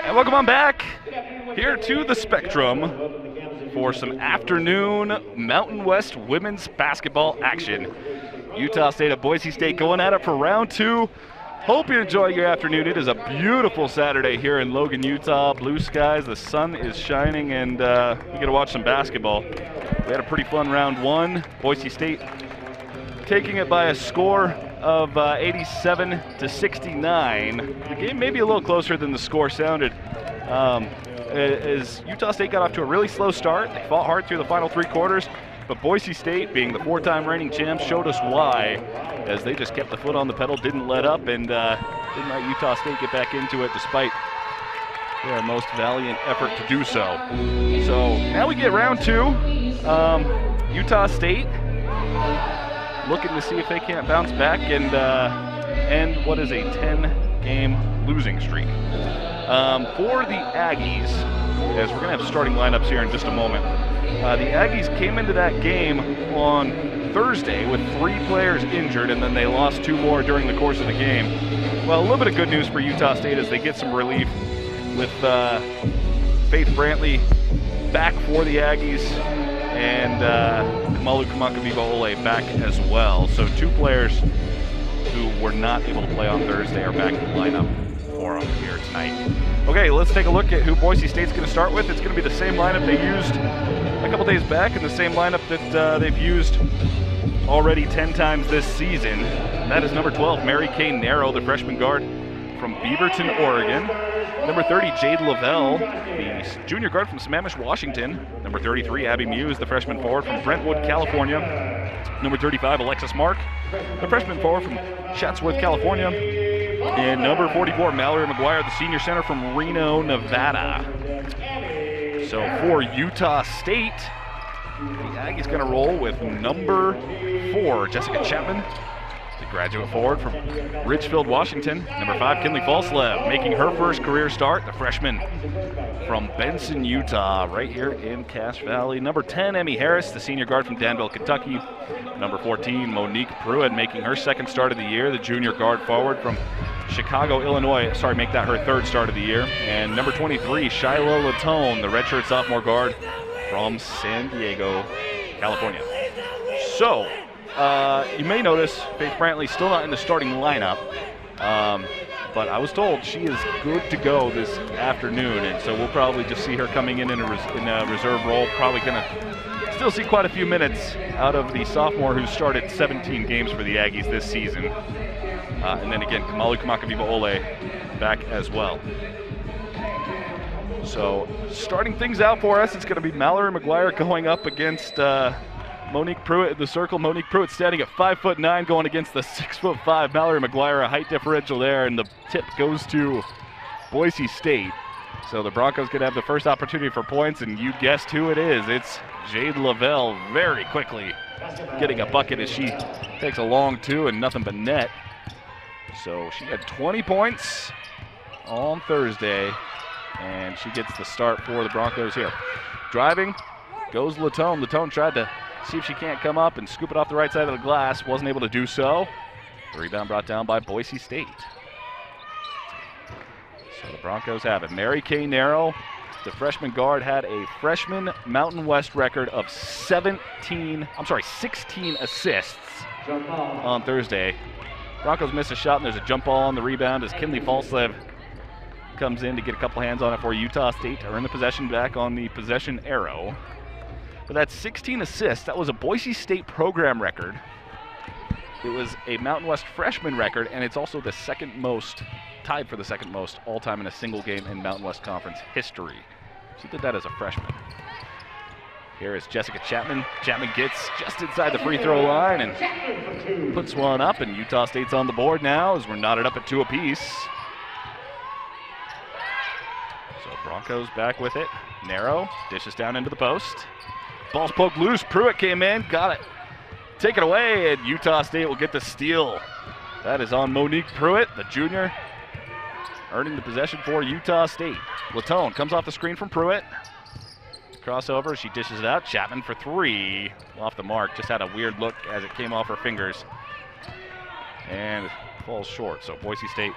And welcome on back here to the Spectrum for some afternoon Mountain West women's basketball action. Utah State at Boise State going at it for round two. Hope you enjoy your afternoon. It is a beautiful Saturday here in Logan, Utah. Blue skies, the sun is shining, and we get to watch some basketball. We had a pretty fun round one. Boise State taking it by a score of 87-69. The game may be a little closer than the score sounded. As Utah State got off to a really slow start, they fought hard through the final three quarters, but Boise State, being the four-time reigning champs, showed us why, as they just kept the foot on the pedal, didn't let up, and didn't let Utah State get back into it despite their most valiant effort to do so. So now we get round two. Utah State looking to see if they can't bounce back and end what is a 10-game losing streak. For the Aggies, as we're going to have starting lineups here in just a moment, the Aggies came into that game on Thursday with 3 players injured, and then they lost 2 more during the course of the game. Well, a little bit of good news for Utah State as they get some relief with Faith Brantley back for the Aggies, and Kamalu Kamakaviva-Ole back as well. So 2 players who were not able to play on Thursday are back in the lineup for them here tonight. Okay, let's take a look at who Boise State's going to start with. It's going to be the same lineup they used a couple days back, and the same lineup that they've used already 10 times this season. And that is number 12, Mary Kay Narrow, the freshman guard from Beaverton, Oregon. Number 30, Jade Lavelle, the junior guard from Sammamish, Washington. Number 33, Abby Muse, the freshman forward from Brentwood, California. Number 35, Alexis Mark, the freshman forward from Chatsworth, California. And number 44, Mallory McGuire, the senior center from Reno, Nevada. So for Utah State, the Aggies going to roll with number 4, Jessica Chapman, the graduate forward from Ridgefield, Washington. Number 5, Kinley Falslev, making her first career start, the freshman from Benson, Utah, right here in Cache Valley. Number 10, Emmy Harris, the senior guard from Danville, Kentucky. Number 14, Monique Pruitt, making her second start of the year, the junior guard forward from Chicago, Illinois. Sorry, make that her third start of the year. And number 23, Shiloh Latone, the redshirt sophomore guard from San Diego, California. So, you may notice Faith Brantley still not in the starting lineup, but I was told she is good to go this afternoon, and so we'll probably just see her coming in a reserve role. Probably going to still see quite a few minutes out of the sophomore who started 17 games for the Aggies this season. And then again, Kamalu Kamakaviva-Ole back as well. So starting things out for us, it's going to be Mallory McGuire going up against Monique Pruitt in the circle. Monique Pruitt standing at 5'9", going against the 6'5" Mallory McGuire. A height differential there, and the tip goes to Boise State. So the Broncos going to have the first opportunity for points, and you guessed who it is. It's Jade Lavelle very quickly getting a bucket as she takes a long 2 and nothing but net. So she had 20 points on Thursday, and she gets the start for the Broncos here. Driving goes Latone. Latone tried to see if she can't come up and scoop it off the right side of the glass. Wasn't able to do so. The rebound brought down by Boise State. So the Broncos have it. Mary Kay Narrow, the freshman guard, had a freshman Mountain West record of 16 assists on Thursday. Broncos miss a shot, and there's a jump ball on the rebound as Kinley Falslev comes in to get a couple hands on it for Utah State to earn the possession back on the possession arrow. But that's 16 assists. That was a Boise State program record. It was a Mountain West freshman record, and it's also the second most, tied for the second most all-time in a single game in Mountain West Conference history. She did that as a freshman. Here is Jessica Chapman. Chapman gets just inside the free throw line and puts one up, and Utah State's on the board now as we're knotted up at 2 apiece. So Broncos back with it. Narrow dishes down into the post. Ball's poked loose. Pruitt came in, got it. Take it away, and Utah State will get the steal. That is on Monique Pruitt, the junior, earning the possession for Utah State. Latone comes off the screen from Pruitt. Crossover, she dishes it out. Chapman for 3, off the mark. Just had a weird look as it came off her fingers. And falls short, so Boise State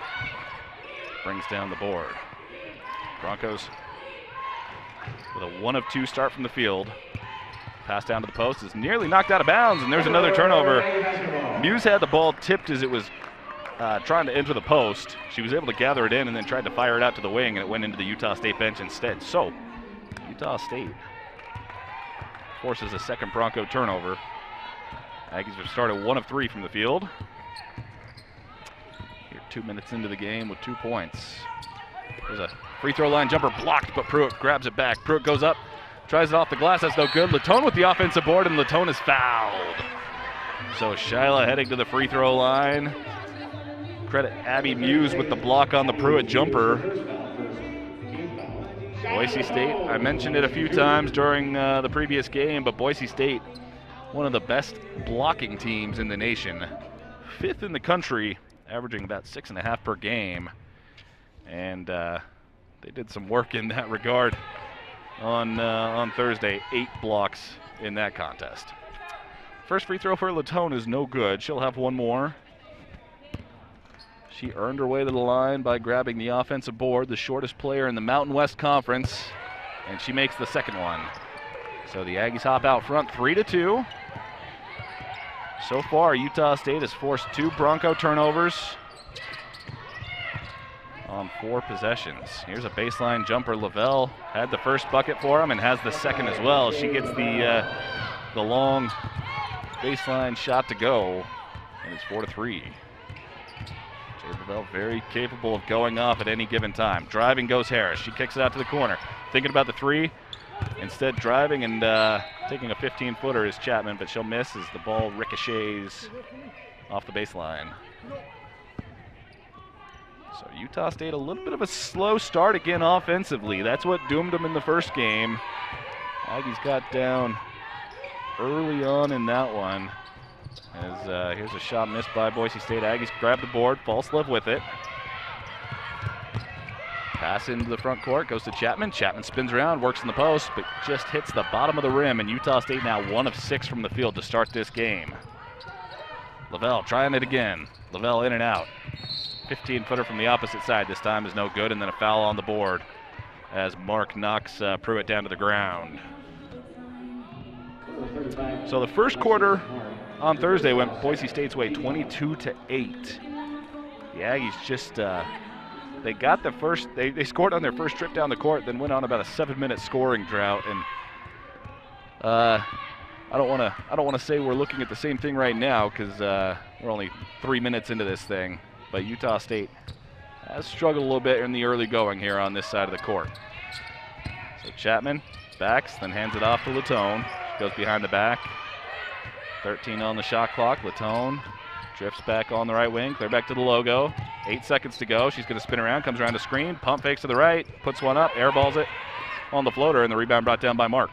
brings down the board. Broncos with a 1 of 2 start from the field. Pass down to the post is nearly knocked out of bounds, and there's another turnover. Muse had the ball tipped as it was trying to enter the post. She was able to gather it in and then tried to fire it out to the wing, and it went into the Utah State bench instead. So Utah State forces a second Bronco turnover. Aggies have started 1 of 3 from the field. Here 2 minutes into the game with 2 points. There's a free throw line jumper blocked, but Pruitt grabs it back. Pruitt goes up, tries it off the glass, that's no good. Latone with the offensive board, and Latone is fouled. So Shyla heading to the free throw line. Credit Abby Muse with the block on the Pruitt jumper. Boise State, I mentioned it a few times during the previous game, but Boise State, one of the best blocking teams in the nation. 5th in the country, averaging about 6.5 per game. And they did some work in that regard on Thursday. 8 blocks in that contest. First free throw for Latone is no good. She'll have 1 more. She earned her way to the line by grabbing the offensive board, the shortest player in the Mountain West Conference, and she makes the second one. So the Aggies hop out front 3-2. So far, Utah State has forced 2 Bronco turnovers on 4 possessions. Here's a baseline jumper. Lavelle had the first bucket for him and has the second as well. She gets the long baseline shot to go, and it's 4-3. Lavelle very capable of going off at any given time. Driving goes Harris. She kicks it out to the corner. Thinking about the 3. Instead driving and taking a 15-footer is Chapman, but she'll miss as the ball ricochets off the baseline. So Utah State a little bit of a slow start again offensively. That's what doomed them in the first game. Aggies got down early on in that one. As here's a shot missed by Boise State. Aggies grab the board, false love with it. Pass into the front court, goes to Chapman. Chapman spins around, works in the post, but just hits the bottom of the rim, and Utah State now 1 of 6 from the field to start this game. Lavelle trying it again. Lavelle in and out. 15-footer from the opposite side this time is no good, and then a foul on the board as Mark knocks Pruitt down to the ground. So the first quarter on Thursday went Boise State's way 22-8. The Aggies just, they got the first, they scored on their first trip down the court, then went on about a 7-minute scoring drought. And I don't want to say we're looking at the same thing right now because we're only 3 minutes into this thing. But Utah State has struggled a little bit in the early going here on this side of the court. So Chapman backs, then hands it off to Latone. She goes behind the back. 13 on the shot clock. Latone drifts back on the right wing. Clear back to the logo. 8 seconds to go. She's going to spin around, comes around the screen, pump fakes to the right, puts one up, airballs it on the floater, and the rebound brought down by Mark.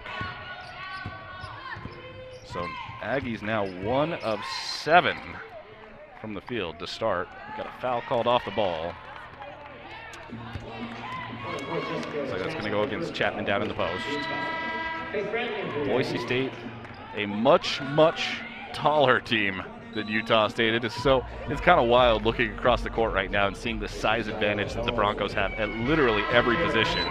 So Aggies now 1 of 7 from the field to start. Got a foul called off the ball. So that's going to go against Chapman down in the post. Boise State, a much, much taller team than Utah State. It's kind of wild looking across the court right now and seeing the size advantage that the Broncos have at literally every position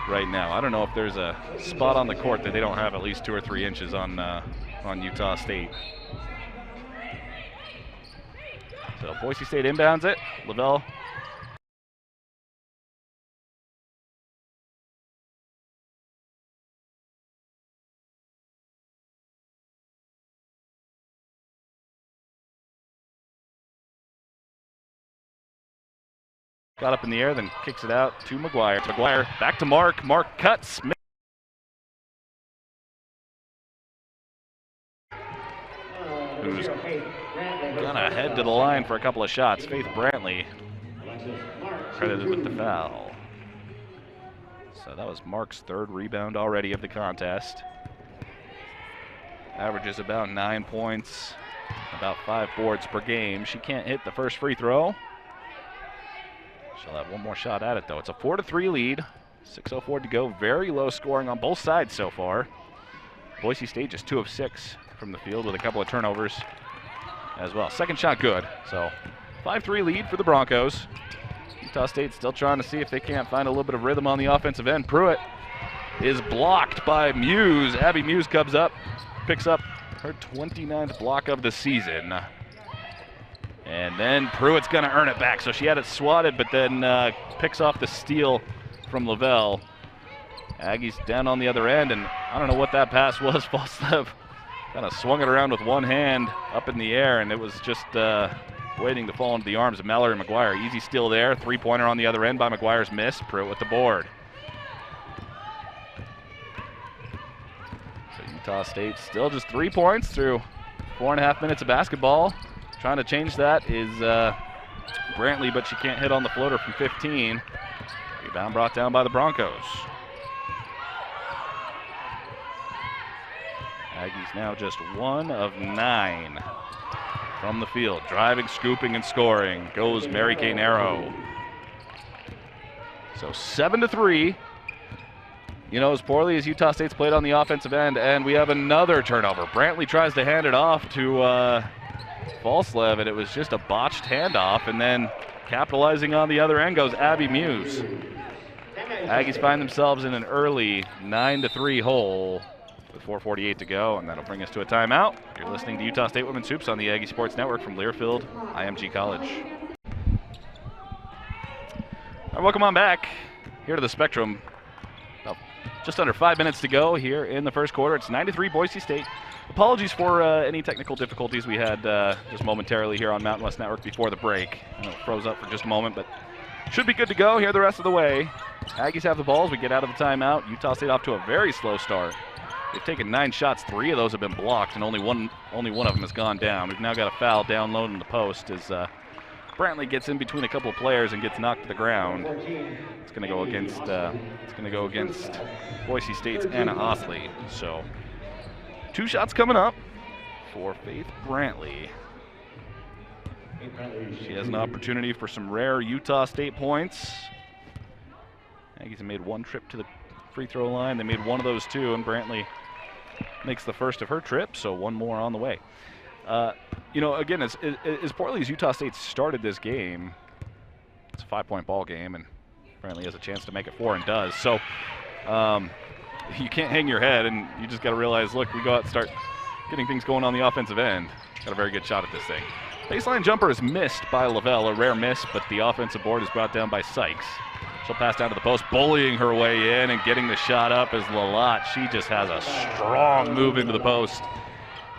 right now. I don't know if there's a spot on the court that they don't have at least 2 or 3 inches on Utah State. So Boise State inbounds it. Lavelle got up in the air, then kicks it out to McGuire. McGuire back to Mark. Mark cuts. Who's gonna head to the line for a couple of shots. Faith Brantley credited with the foul. So that was Mark's 3rd rebound already of the contest. Averages about 9 points, about 5 boards per game. She can't hit the first free throw. She'll have 1 more shot at it though. It's a 4-3 lead. 6:04 to go. Very low scoring on both sides so far. Boise State just 2 of 6 from the field with a couple of turnovers as well. Second shot good. So 5-3 lead for the Broncos. Utah State still trying to see if they can't find a little bit of rhythm on the offensive end. Pruitt is blocked by Muse. Abby Muse comes up, picks up her 29th block of the season. And then Pruitt's going to earn it back. So she had it swatted, but then picks off the steal from Lavelle. Aggies down on the other end, and I don't know what that pass was. Falstaff kind of swung it around with one hand up in the air, and it was just waiting to fall into the arms of Mallory McGuire. Easy steal there. Three-pointer on the other end by McGuire's miss. Pruitt with the board. So Utah State still just 3 points through 4.5 minutes of basketball. Trying to change that is Brantley, but she can't hit on the floater from 15. Rebound brought down by the Broncos. Aggies now just 1 of 9 from the field. Driving, scooping, and scoring goes Mary Kay Narrow. So 7-3. You know, as poorly as Utah State's played on the offensive end, and we have another turnover. Brantley tries to hand it off to Falslev, and it was just a botched handoff, and then capitalizing on the other end goes Abby Muse. Aggies find themselves in an early 9-3 hole with 4:48 to go, and that'll bring us to a timeout. You're listening to Utah State Women's Hoops on the Aggie Sports Network from Learfield, IMG College. All right, welcome on back here to the Spectrum. About just under 5 minutes to go here in the first quarter. It's 9-3 Boise State. Apologies for any technical difficulties we had just momentarily here on Mountain West Network before the break. It froze up for just a moment, but should be good to go here the rest of the way. Aggies have the balls. We get out of the timeout. Utah State off to a very slow start. They've taken 9 shots. 3 of those have been blocked, and only one of them has gone down. We've now got a foul down low in the post as Brantley gets in between a couple of players and gets knocked to the ground. It's going to go against Boise State's Anna Osley. So 2 shots coming up for Faith Brantley. She has an opportunity for some rare Utah State points. Aggies have made 1 trip to the free throw line. They made 1 of those 2, and Brantley makes the first of her trip, so 1 more on the way. You know, again, as poorly as Utah State started this game, it's a 5-point ball game, and Brantley has a chance to make it 4 and does. So you can't hang your head, and you just got to realize, look, we go out and start getting things going on the offensive end. Got a very good shot at this thing. Baseline jumper is missed by Lavelle, a rare miss, but the offensive board is brought down by Sykes. She'll pass down to the post, bullying her way in and getting the shot up is Lalat. She just has a strong move into the post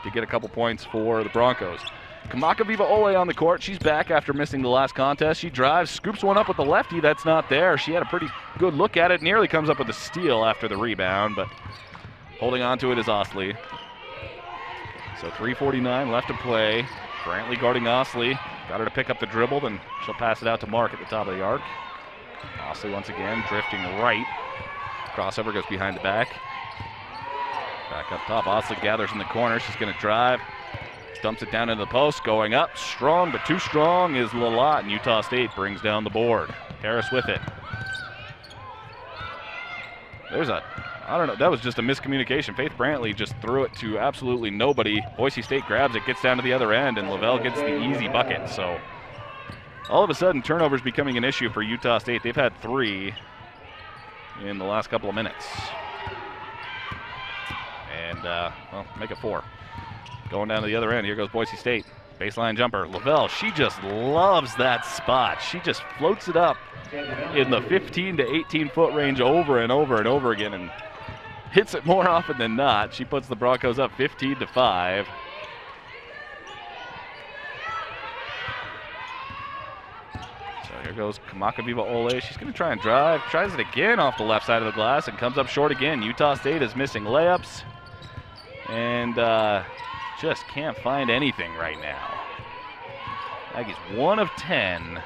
to get a couple points for the Broncos. Kamaka Viva Ole on the court. She's back after missing the last contest. She drives, scoops one up with the lefty that's not there. She had a pretty good look at it, nearly comes up with a steal after the rebound, but holding on to it is Osley. So 3:49 left to play. Brantley guarding Osley. Got her to pick up the dribble, then she'll pass it out to Mark at the top of the arc. Osley once again drifting right. Crossover goes behind the back. Back up top. Osley gathers in the corner. She's going to drive. Dumps it down into the post. Going up. Strong, but too strong is Lalat, and Utah State brings down the board. Harris with it. I don't know, that was just a miscommunication. Faith Brantley just threw it to absolutely nobody. Boise State grabs it, gets down to the other end, and Lavelle gets the easy bucket. So all of a sudden, turnovers becoming an issue for Utah State. They've had 3 in the last couple of minutes. And, well, make it 4. Going down to the other end, here goes Boise State. Baseline jumper, Lavelle, she just loves that spot. She just floats it up in the 15 to 18 foot range over and over and over again and hits it more often than not. She puts the Broncos up 15-5. So here goes Kamaka Viva Ole. She's going to try and drive. Tries it again off the left side of the glass and comes up short again. Utah State is missing layups and just can't find anything right now. Aggies 1 of 10.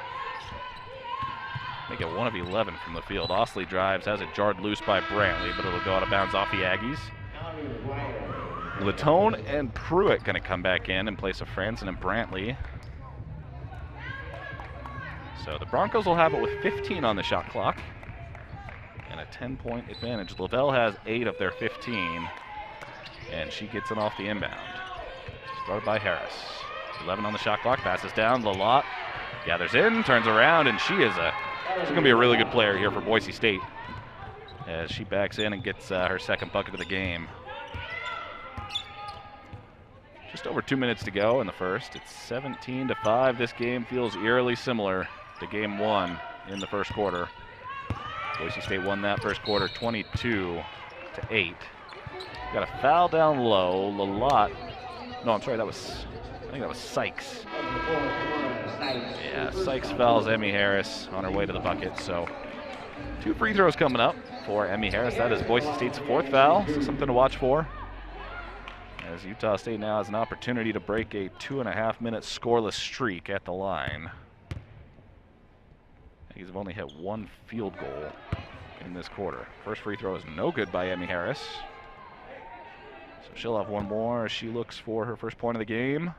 Make it 1 of 11 from the field. Osley drives, has it jarred loose by Brantley, but it'll go out of bounds off the Aggies. Latone and Pruitt going to come back in place of Franzen and Brantley. So the Broncos will have it with 15 on the shot clock and a 10-point advantage. Lavelle has 8 of their 15, and she gets it off the inbound. Started by Harris. 11 on the shot clock, passes down. Lalat Gathers in, turns around, and she's going to be a really good player here for Boise State as she backs in and gets her second bucket of the game. Just over 2 minutes to go in the first. It's 17-5. This game feels eerily similar to game one in the first quarter. Boise State won that first quarter 22-8. Got a foul down low. No, I'm sorry, I think that was Sykes. Yeah, Sykes fouls Emmy Harris on her way to the bucket. So 2 free throws coming up for Emmy Harris. That is Boise State's 4th foul, so something to watch for. As Utah State now has an opportunity to break a 2.5-minute scoreless streak at the line. Aggies have only hit 1 field goal in this quarter. First free throw is no good by Emmy Harris. So she'll have 1 more as she looks for her first point of the game.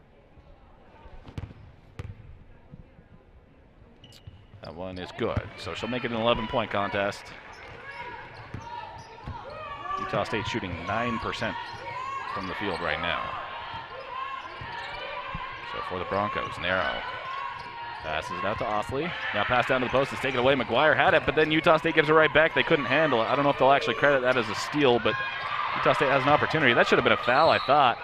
That one is good. So she'll make it an 11-point contest. Utah State shooting 9% from the field right now. So for the Broncos, Narrow passes it out to Osley. Now pass down to the post, it's taken away. McGuire had it, but then Utah State gives it right back. They couldn't handle it. I don't know if they'll actually credit that as a steal, but Utah State has an opportunity. That should have been a foul, I thought.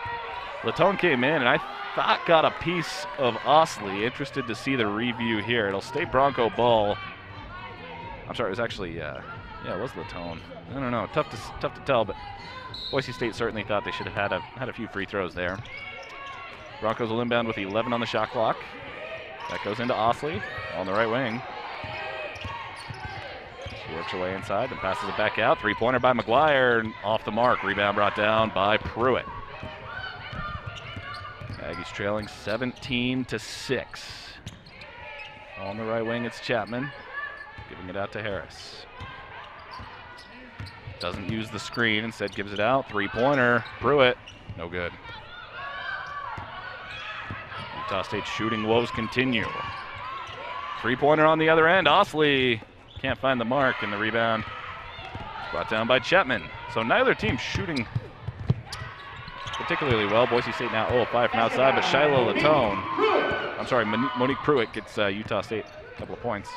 Latone came in, and I thought got a piece of Osley. Interested to see the review here. It'll stay Bronco ball. I'm sorry, it was actually, yeah, it was Latone. I don't know, tough to tell, but Boise State certainly thought they should have had a few free throws there. Broncos will inbound with 11 on the shot clock. That goes into Osley on the right wing. She works her way inside and passes it back out. 3-pointer by McGuire, off the mark. Rebound brought down by Pruitt. Aggies trailing 17-6. On the right wing, it's Chapman, giving it out to Harris. Doesn't use the screen, instead gives it out. 3-pointer, Pruitt, no good. Utah State shooting woes continue. 3-pointer on the other end. Osley can't find the mark, and the rebound brought down by Chapman. So neither team shooting particularly well. Boise State now 0-5 from outside, but Shiloh Latone, I'm sorry, Monique Pruitt gets Utah State a couple of points.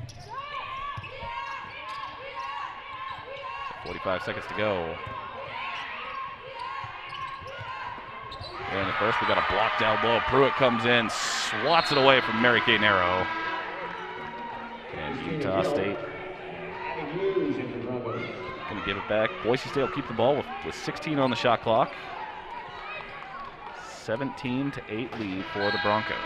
So 45 seconds to go. There in the first, we got a block down low. Pruitt comes in, swats it away from Mary Kay Narrow. And Utah State going to give it back. Boise State will keep the ball with 16 on the shot clock. 17-8 lead for the Broncos.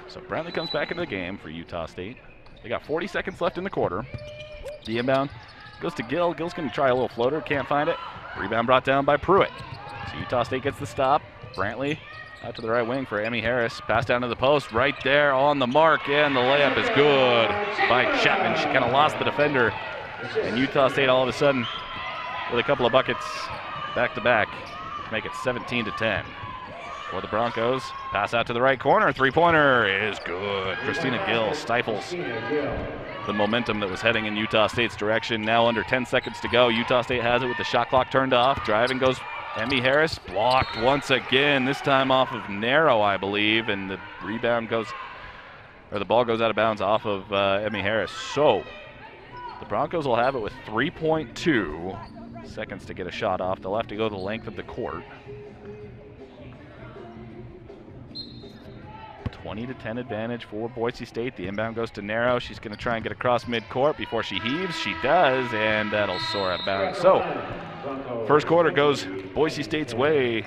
So Brantley comes back into the game for Utah State. They got 40 seconds left in the quarter. The inbound goes to Gill. Gill's going to try a little floater, can't find it. Rebound brought down by Pruitt. So Utah State gets the stop. Brantley out to the right wing for Emmy Harris. Pass down to the post, right there on the mark, and the layup is good by Chapman. She kind of lost the defender, and Utah State all of a sudden with a couple of buckets back-to-back to make it 17-10. For the Broncos, pass out to the right corner, 3-pointer is good. Christina Gill stifles the momentum that was heading in Utah State's direction. Now under 10 seconds to go. Utah State has it with the shot clock turned off. Driving goes Emmy Harris, blocked once again, this time off of Narrow, I believe, and the rebound goes, or the ball goes out of bounds off of Emmy Harris. So the Broncos will have it with 3.2 seconds to get a shot off. They'll have to go the length of the court. 20-10 advantage for Boise State. The inbound goes to Narrow. She's going to try and get across midcourt before she heaves. She does, and that'll soar out of bounds. So first quarter goes Boise State's way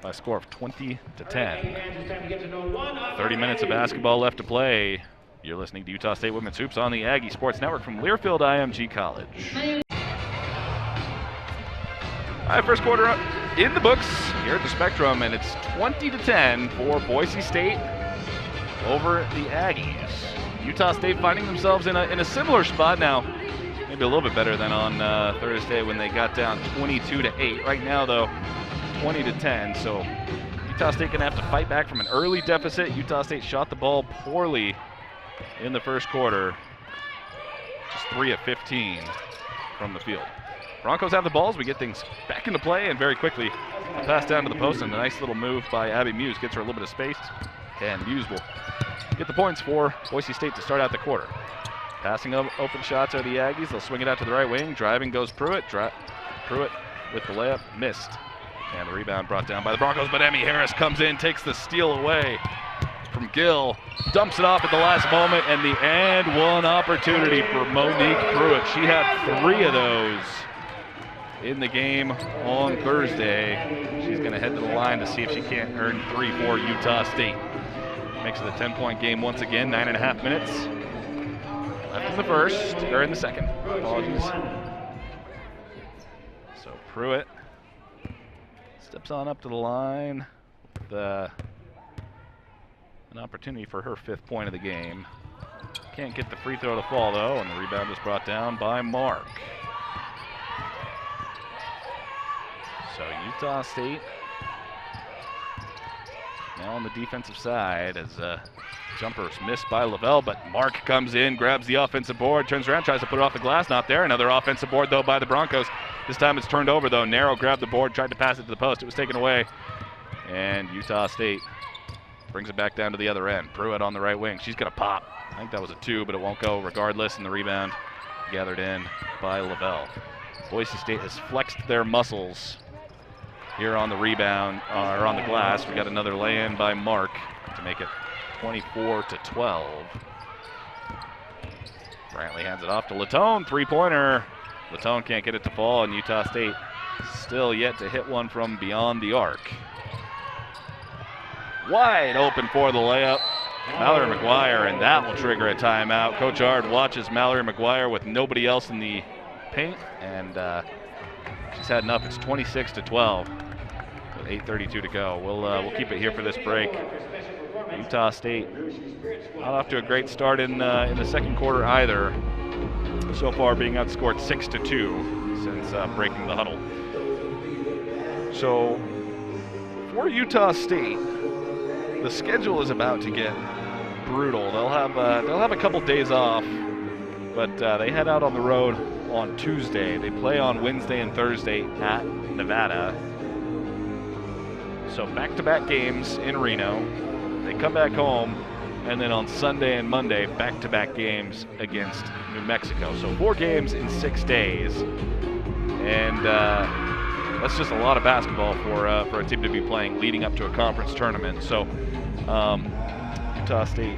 by a score of 20-10. 30 minutes of basketball left to play. You're listening to Utah State Women's Hoops on the Aggie Sports Network from Learfield IMG College. All right, first quarter in the books here at the Spectrum, and it's 20-10 for Boise State over the Aggies. Utah State finding themselves in a similar spot now, maybe a little bit better than on Thursday when they got down 22-8. Right now, though, 20-10. So Utah State gonna have to fight back from an early deficit. Utah State shot the ball poorly in the first quarter, just 3 of 15 from the field. Broncos have the balls. We get things back into play, and very quickly pass down to the post, and a nice little move by Abby Muse gets her a little bit of space, and Muse will get the points for Boise State to start out the quarter. Passing open shots are the Aggies. They'll swing it out to the right wing. Driving goes Pruitt. Pruitt with the layup, missed. And the rebound brought down by the Broncos, but Emmy Harris comes in, takes the steal away from Gill, dumps it off at the last moment, and the and one opportunity for Monique Pruitt. She had 3 of those in the game on Thursday. She's going to head to the line to see if she can't earn 3 for Utah State. Makes it a 10-point game once again, 9.5 minutes left in the first, or in the second. Apologies. So Pruitt steps on up to the line with an opportunity for her 5th point of the game. Can't get the free throw to fall though, and the rebound is brought down by Mark. So Utah State now on the defensive side as jumpers missed by Lavelle, but Mark comes in, grabs the offensive board, turns around, tries to put it off the glass, not there. Another offensive board though by the Broncos. This time it's turned over though. Narrow grabbed the board, tried to pass it to the post. It was taken away, and Utah State brings it back down to the other end. Pruitt on the right wing. She's going to pop. I think that was a 2, but it won't go regardless, and the rebound gathered in by Lavelle. Boise State has flexed their muscles here on the rebound, or on the glass. We got another lay-in by Mark to make it 24-12. Brantley hands it off to Latone, 3-pointer. Latone can't get it to fall, and Utah State still yet to hit one from beyond the arc. Wide open for the layup, Mallory McGuire, and that will trigger a timeout. Coach Ard watches Mallory McGuire with nobody else in the paint, and she's had enough. It's 26-12 with 8:32 to go. We'll keep it here for this break. Utah State not off to a great start in the second quarter either. So far being outscored 6-2 since breaking the huddle. So for Utah State, the schedule is about to get brutal. They'll have a couple days off, but they head out on the road on Tuesday. They play on Wednesday and Thursday at Nevada. So back-to-back games in Reno. They come back home, and then on Sunday and Monday, back-to-back games against New Mexico. So 4 games in 6 days, and that's just a lot of basketball for a team to be playing leading up to a conference tournament. So Utah State,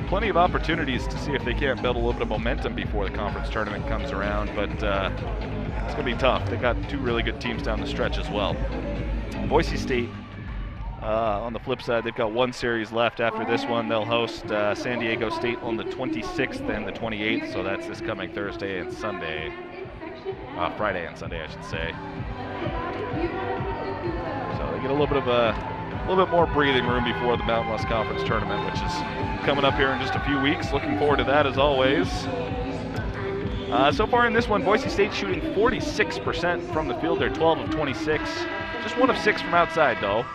plenty of opportunities to see if they can't build a little bit of momentum before the conference tournament comes around, but it's going to be tough. They got 2 really good teams down the stretch as well. Boise State, on the flip side, they've got 1 series left. After this one, they'll host San Diego State on the 26th and the 28th, so that's this coming Thursday and Sunday. Friday and Sunday, I should say. So they get a little bit more breathing room before the Mountain West Conference tournament, which is coming up here in just a few weeks. Looking forward to that as always. So far in this one, Boise State shooting 46% from the field. They're 12 of 26. Just 1 of 6 from outside, though.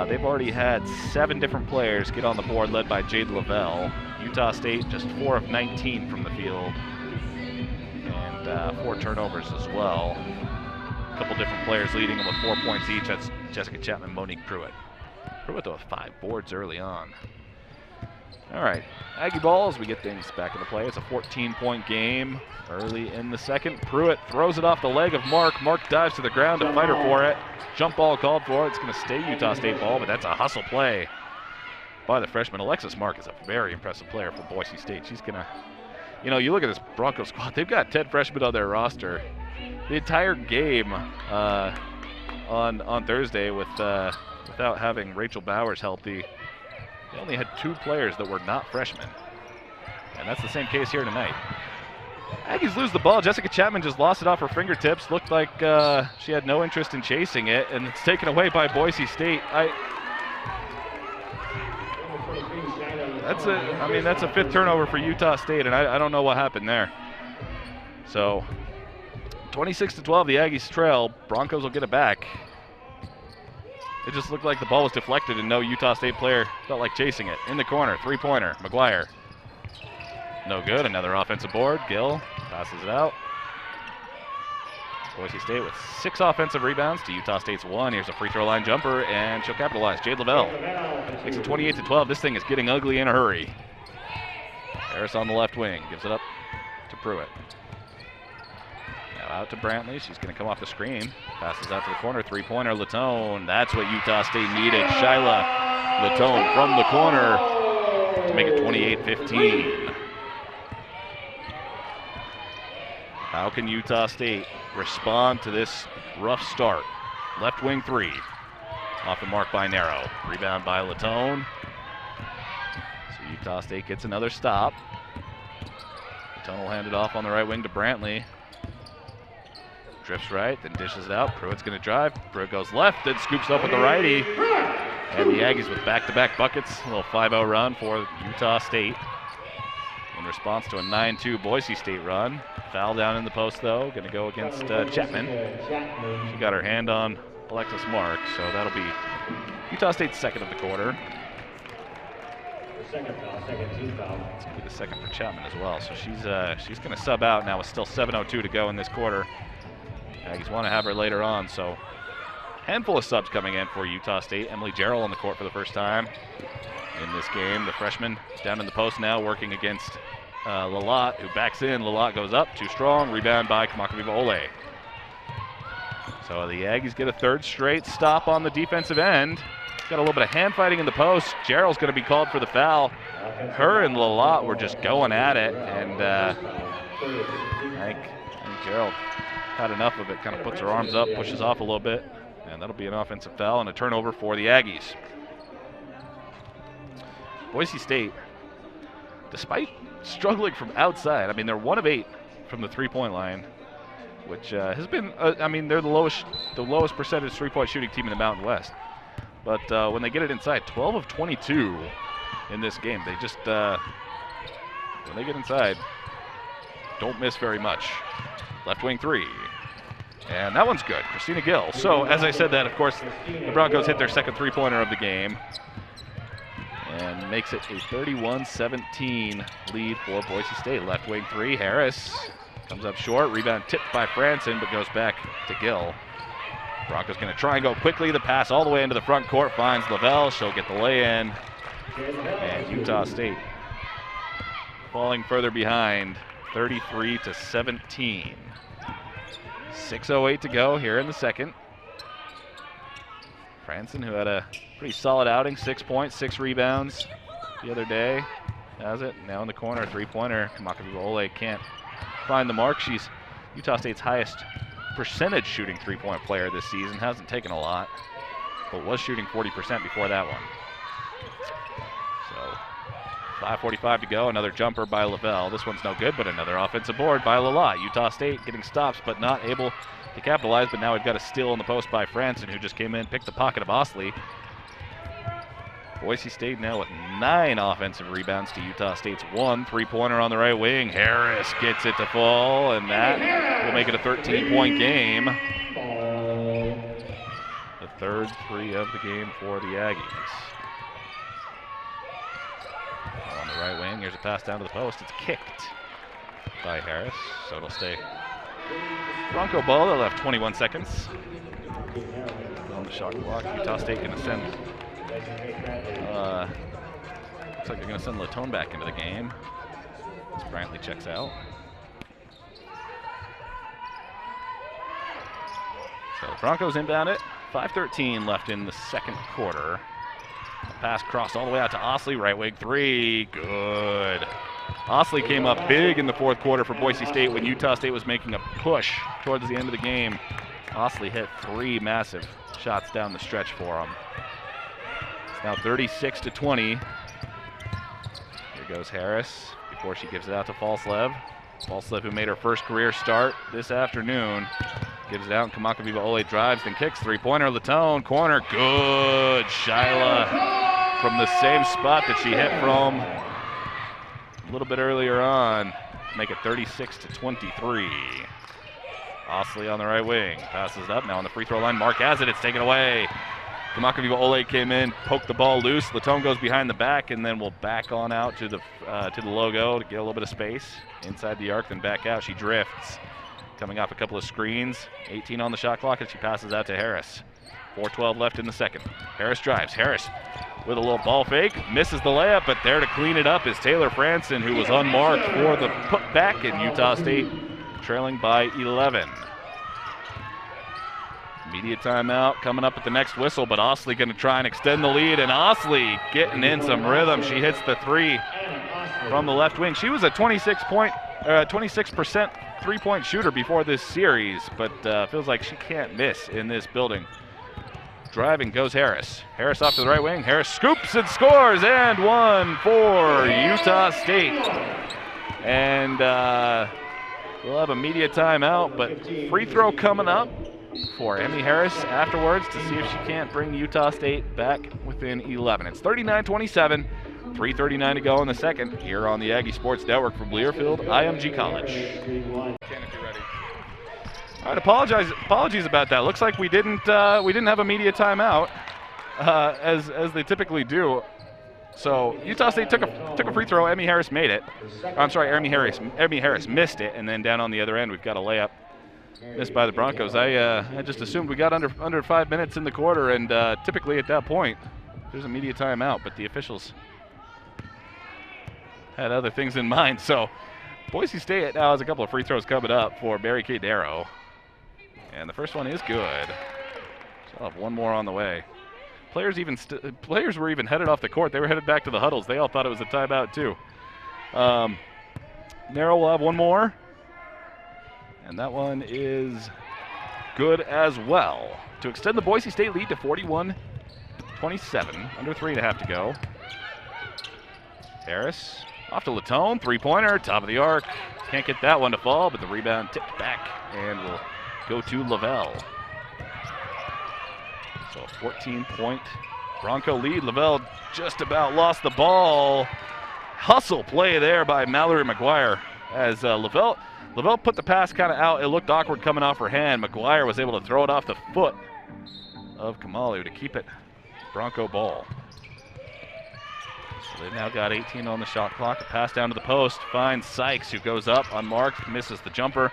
They've already had 7 different players get on the board, led by Jade Lavelle. Utah State just 4 of 19 from the field, and 4 turnovers as well. A couple different players leading them with 4 points each. That's Jessica Chapman, Monique Pruitt. Pruitt with 5 boards early on. All right, Aggie ball as we get things back into play. It's a 14-point game early in the second. Pruitt throws it off the leg of Mark. Mark dives to the ground to fight her for it. Jump ball called for. It's going to stay Utah State ball, but that's a hustle play by the freshman. Alexis Mark is a very impressive player for Boise State. She's going to, you look at this Broncos squad. They've got 10 freshmen on their roster. The entire game on Thursday without having Rachel Bowers healthy, they only had 2 players that were not freshmen. And that's the same case here tonight. Aggies lose the ball. Jessica Chapman just lost it off her fingertips. Looked like she had no interest in chasing it, and it's taken away by Boise State. That's a 5th turnover for Utah State, and I don't know what happened there. So 26-12, the Aggies trail. Broncos will get it back. It just looked like the ball was deflected and no Utah State player felt like chasing it. In the corner, 3-pointer, McGuire. No good, another offensive board. Gill passes it out. Boise State with 6 offensive rebounds to Utah State's 1. Here's a free throw line jumper, and she'll capitalize. Jade Lavelle makes it 28-12. This thing is getting ugly in a hurry. Harris on the left wing, gives it up to Pruitt. Now out to Brantley. She's going to come off the screen. Passes out to the corner. Three-pointer, Latone. That's what Utah State needed. Shyla Latone from the corner to make it 28-15. How can Utah State respond to this rough start? Left wing 3. Off the mark by Narrow. Rebound by Latone. So Utah State gets another stop. Latone will hand it off on the right wing to Brantley. Drifts right, then dishes it out. Pruitt's going to drive. Pruitt goes left, then scoops up with the righty. And the Aggies with back-to-back buckets. A little 5-0 run for Utah State in response to a 9-2 Boise State run. Foul down in the post, though. Going to go against Chapman. She got her hand on Alexis Mark, so that'll be Utah State's second of the quarter. It's going to be the second for Chapman as well. So she's going to sub out now with still 7:02 to go in this quarter. Aggies want to have her later on, so handful of subs coming in for Utah State. Emily Jarrell on the court for the first time in this game. The freshman down in the post now working against Lalott, who backs in. Lalott goes up, too strong. Rebound by Kamakawiwa Ole. So the Aggies get a third straight stop on the defensive end. Got a little bit of hand fighting in the post. Jarrell's going to be called for the foul. Her and Lalott were just going at it, and I think Jarrell had enough of it. Kind of puts her arms up, pushes off a little bit, and that'll be an offensive foul and a turnover for the Aggies. Boise State, despite struggling from outside, I mean, they're 1 of 8 from the three-point line, which has been, I mean, they're the lowest percentage three-point shooting team in the Mountain West. But when they get it inside, 12 of 22 in this game. They just, when they get inside, don't miss very much. Left wing 3. And that one's good. Christina Gill. So, as I said that, of course, the Broncos hit their second three-pointer of the game and makes it a 31-17 lead for Boise State. Left wing 3. Harris comes up short. Rebound tipped by Franson, but goes back to Gill. Broncos going to try and go quickly. The pass all the way into the front court finds Lavelle. She'll get the lay-in. And Utah State falling further behind, 33-17. 6:08 to go here in the second. Franson, who had a pretty solid outing, 6 points, 6 rebounds the other day, has it. Now in the corner, three-pointer. Kamakawiwa Ole can't find the mark. She's Utah State's highest percentage shooting three-point player this season. Hasn't taken a lot, but was shooting 40% before that one. So 5:45 to go. Another jumper by Lavelle. This one's no good, but another offensive board by Lalott. Utah State getting stops, but not able to capitalize. But now we've got a steal in the post by Franson, who just came in, picked the pocket of Osley. Boise State now with 9 offensive rebounds to Utah State's 1. Three-pointer on the right wing. Harris gets it to fall, and that will make it a 13-point game. The third 3 of the game for the Aggies. On the right wing, here's a pass down to the post. It's kicked by Harris, so it'll stay Bronco ball. They'll have 21 seconds on the shot clock. Utah State going to send, looks like they're going to send Latone back into the game as Brantley checks out. So the Broncos inbound it. 5:13 left in the second quarter. Pass crossed all the way out to Osley, right wing 3, good. Osley came up big in the fourth quarter for Boise State when Utah State was making a push towards the end of the game. Osley hit 3 massive shots down the stretch for them. It's now 36-20. Here goes Harris before she gives it out to Falslev. Falslev, who made her first career start this afternoon, gives it out, and Kamakawiwa Ole drives, then kicks. Three-pointer, Latone, corner, good. Shyla from the same spot that she hit from a little bit earlier on. Make it 36-23. Osley on the right wing, passes it up, now on the free throw line. Mark has it, it's taken away. Kamakawiwa Ole came in, poked the ball loose. Latone goes behind the back, and then will back on out to the logo to get a little bit of space inside the arc, then back out. She drifts. coming off a couple of screens. 18 on the shot clock, and she passes out to Harris. 4:12 left in the second. Harris drives. Harris with a little ball fake, misses the layup, but there to clean it up is Taylor Franson, who was unmarked for the putback, and Utah State trailing by 11. Immediate timeout coming up at the next whistle, but Osley going to try and extend the lead, and Osley getting in some rhythm. She hits the three from the left wing. She was a 26% three-point shooter before this series, but feels like she can't miss in this building. Driving goes Harris. Harris off to the right wing. Harris scoops and scores, and one for Utah State. And we'll have a media timeout, but free throw coming up for Emmy Harris afterwards to see if she can't bring Utah State back within 11. It's 39-27, 3:39 to go in the second here on the Aggie Sports Network from Learfield, IMG College. All right, apologies about that. Looks like we didn't have a media timeout as they typically do. So Utah State took a free throw. Emmy Harris made it. I'm sorry, Emmy Harris missed it, and then down on the other end we've got a layup missed by the Broncos. I just assumed we got under 5 minutes in the quarter, and typically at that point there's a media timeout, but the officials had other things in mind. So Boise State now has a couple of free throws coming up for Mary Kate Darrow. And the first one is good. She'll have one more on the way. Players were even headed off the court. They were headed back to the huddles. They all thought it was a timeout too. Darrow will have one more. And that one is good as well to extend the Boise State lead to 41-27. Under 3.5 to go. Harris off to Latone. Three-pointer, top of the arc. Can't get that one to fall, but the rebound tipped back and will go to Lavelle. So a 14-point Bronco lead. Lavelle just about lost the ball. Hustle play there by Mallory McGuire as Lavelle put the pass kind of out. It looked awkward coming off her hand. McGuire was able to throw it off the foot of Kamalu to keep it Bronco ball. So they've now got 18 on the shot clock. A pass down to the post finds Sykes, who goes up unmarked, misses the jumper,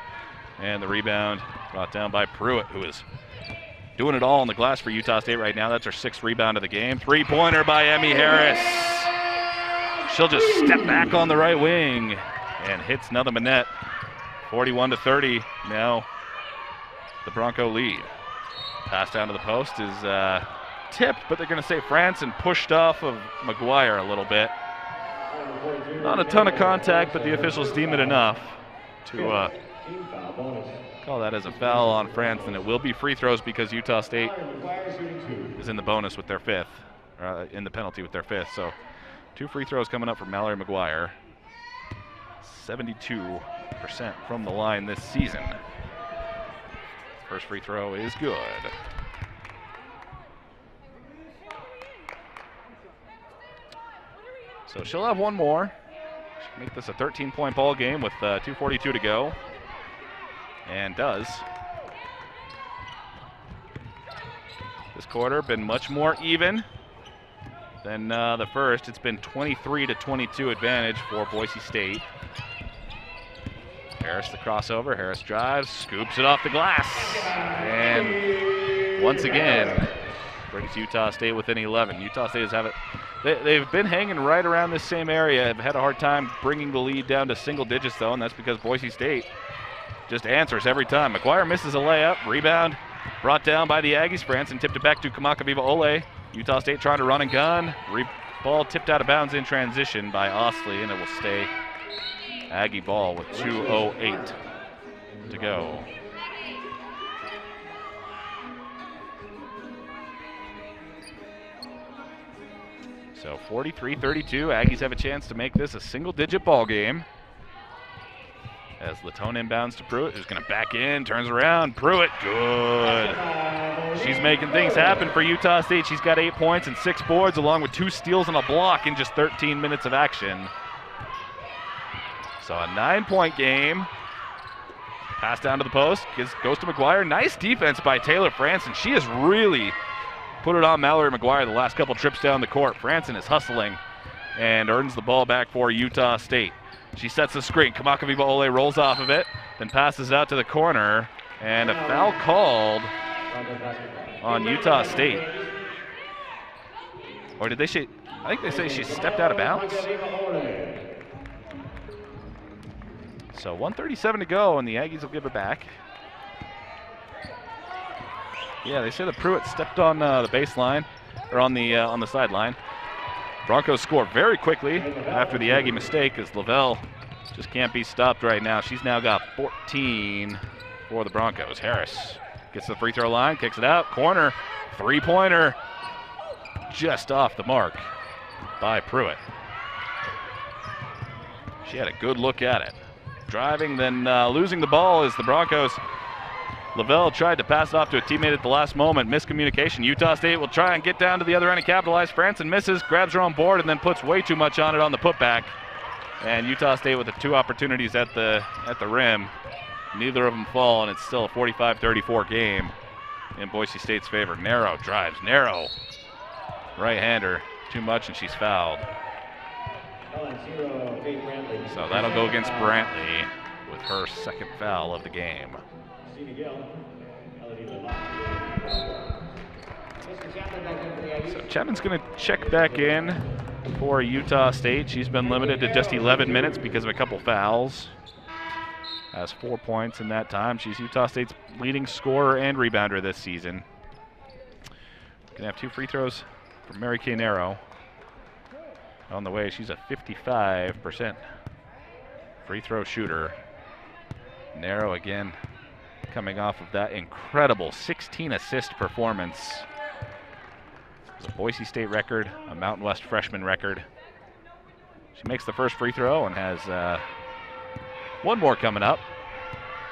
and the rebound brought down by Pruitt, who is doing it all on the glass for Utah State right now. That's her 6th rebound of the game. Three-pointer by Emmy Harris. She'll just step back on the right wing and hits another net. 41-30. Now the Bronco lead. Pass down to the post is tipped, but they're going to say Franson pushed off of McGuire a little bit. Not a ton of contact, but the officials deem it enough to call that as a foul on Franson. It will be free throws because Utah State is in the bonus with their 5th, in the penalty with their 5th. So 2 free throws coming up for Mallory McGuire. 72% from the line this season. First free throw is good. So she'll have one more. She'll make this a 13-point ball game with 2:42 to go. And does. This quarter been much more even than the first. It's been 23-22 advantage for Boise State. Harris the crossover. Harris drives, scoops it off the glass. And once again, brings Utah State within 11. Utah State has they've been hanging right around this same area, have had a hard time bringing the lead down to single digits though, and that's because Boise State just answers every time. McGuire misses a layup. Rebound brought down by the Aggies. Franson tipped it back to Kamakaviva Ole. Utah State trying to run and gun. Ball tipped out of bounds in transition by Osley, and it will stay Aggie ball with 2:08 to go. So 43-32. Aggies have a chance to make this a single-digit ball game. As Latone inbounds to Pruitt, who's going to back in, turns around. Pruitt, good. She's making things happen for Utah State. She's got 8 points and 6 boards, along with 2 steals and a block in just 13 minutes of action. So a 9-point game. Pass down to the post, goes to McGuire. Nice defense by Taylor Franson. She has really put it on Mallory McGuire the last couple trips down the court. Franson is hustling and earns the ball back for Utah State. She sets the screen. Kamakaviva Ole rolls off of it. then passes out to the corner, and a foul called on Utah State. Or did they say, I think they say she stepped out of bounds. So 1:37 to go, and the Aggies will give it back. Yeah, they say that Pruitt stepped on the baseline, or on the sideline. Broncos score very quickly after the Aggie mistake, as Lavelle just can't be stopped right now. She's now got 14 for the Broncos. Harris gets to the free throw line, kicks it out, corner, three-pointer, just off the mark by Pruitt. She had a good look at it. Driving, then losing the ball as the Broncos. Lavelle tried to pass it off to a teammate at the last moment. Miscommunication. Utah State will try and get down to the other end and capitalize. Franson misses, grabs her on board, and then puts way too much on it on the putback. And Utah State with the two opportunities at the rim. Neither of them fall, and it's still a 45-34 game in Boise State's favor. Narrow drives, narrow. Right-hander, too much, and she's fouled. So that'll go against Brantley with her second foul of the game. So Chapman's going to check back in for Utah State. She's been limited to just 11 minutes because of a couple fouls. Has 4 points in that time. She's Utah State's leading scorer and rebounder this season. Going to have 2 free throws from Mary Kay Narrow. On the way, she's a 55% free throw shooter. Narrow again, coming off of that incredible 16-assist performance. It's a Boise State record, a Mountain West freshman record. She makes the first free throw and has one more coming up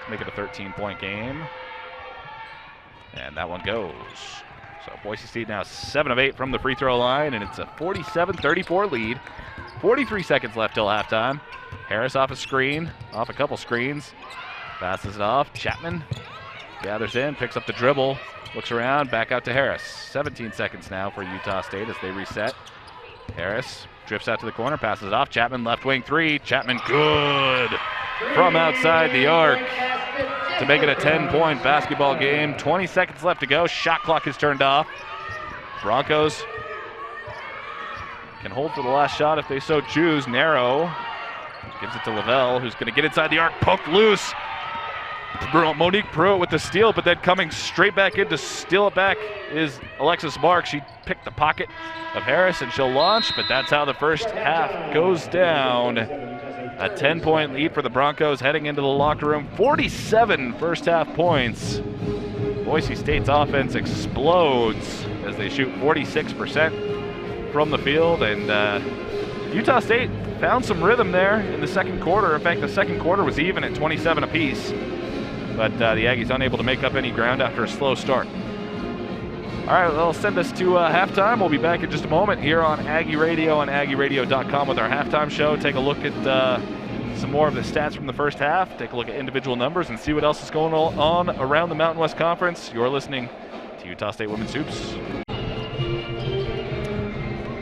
to make it a 13-point game. And that one goes. So Boise State now 7 of 8 from the free throw line, and it's a 47-34 lead. 43 seconds left till halftime. Harris off a screen, off a couple screens. Passes it off. Chapman gathers in, picks up the dribble, looks around, back out to Harris. 17 seconds now for Utah State as they reset. Harris drifts out to the corner, passes it off. Chapman left wing three. Chapman good from outside the arc to make it a 10-point basketball game. 20 seconds left to go. Shot clock is turned off. Broncos can hold for the last shot if they so choose. Narrow gives it to Lavelle, who's going to get inside the arc, poked loose. Monique Pruitt with the steal, but then coming straight back in to steal it back is Alexis Mark. She picked the pocket of Harris and she'll launch, but that's how the first half goes down. A 10-point lead for the Broncos heading into the locker room. 47 first half points. Boise State's offense explodes as they shoot 46% from the field, and Utah State found some rhythm there in the second quarter. In fact, the second quarter was even at 27 apiece, but the Aggies unable to make up any ground after a slow start. All right, that'll send us to halftime. We'll be back in just a moment here on Aggie Radio and AggieRadio.com with our halftime show. Take a look at some more of the stats from the first half. Take a look at individual numbers and see what else is going on around the Mountain West Conference. You're listening to Utah State Women's Hoops.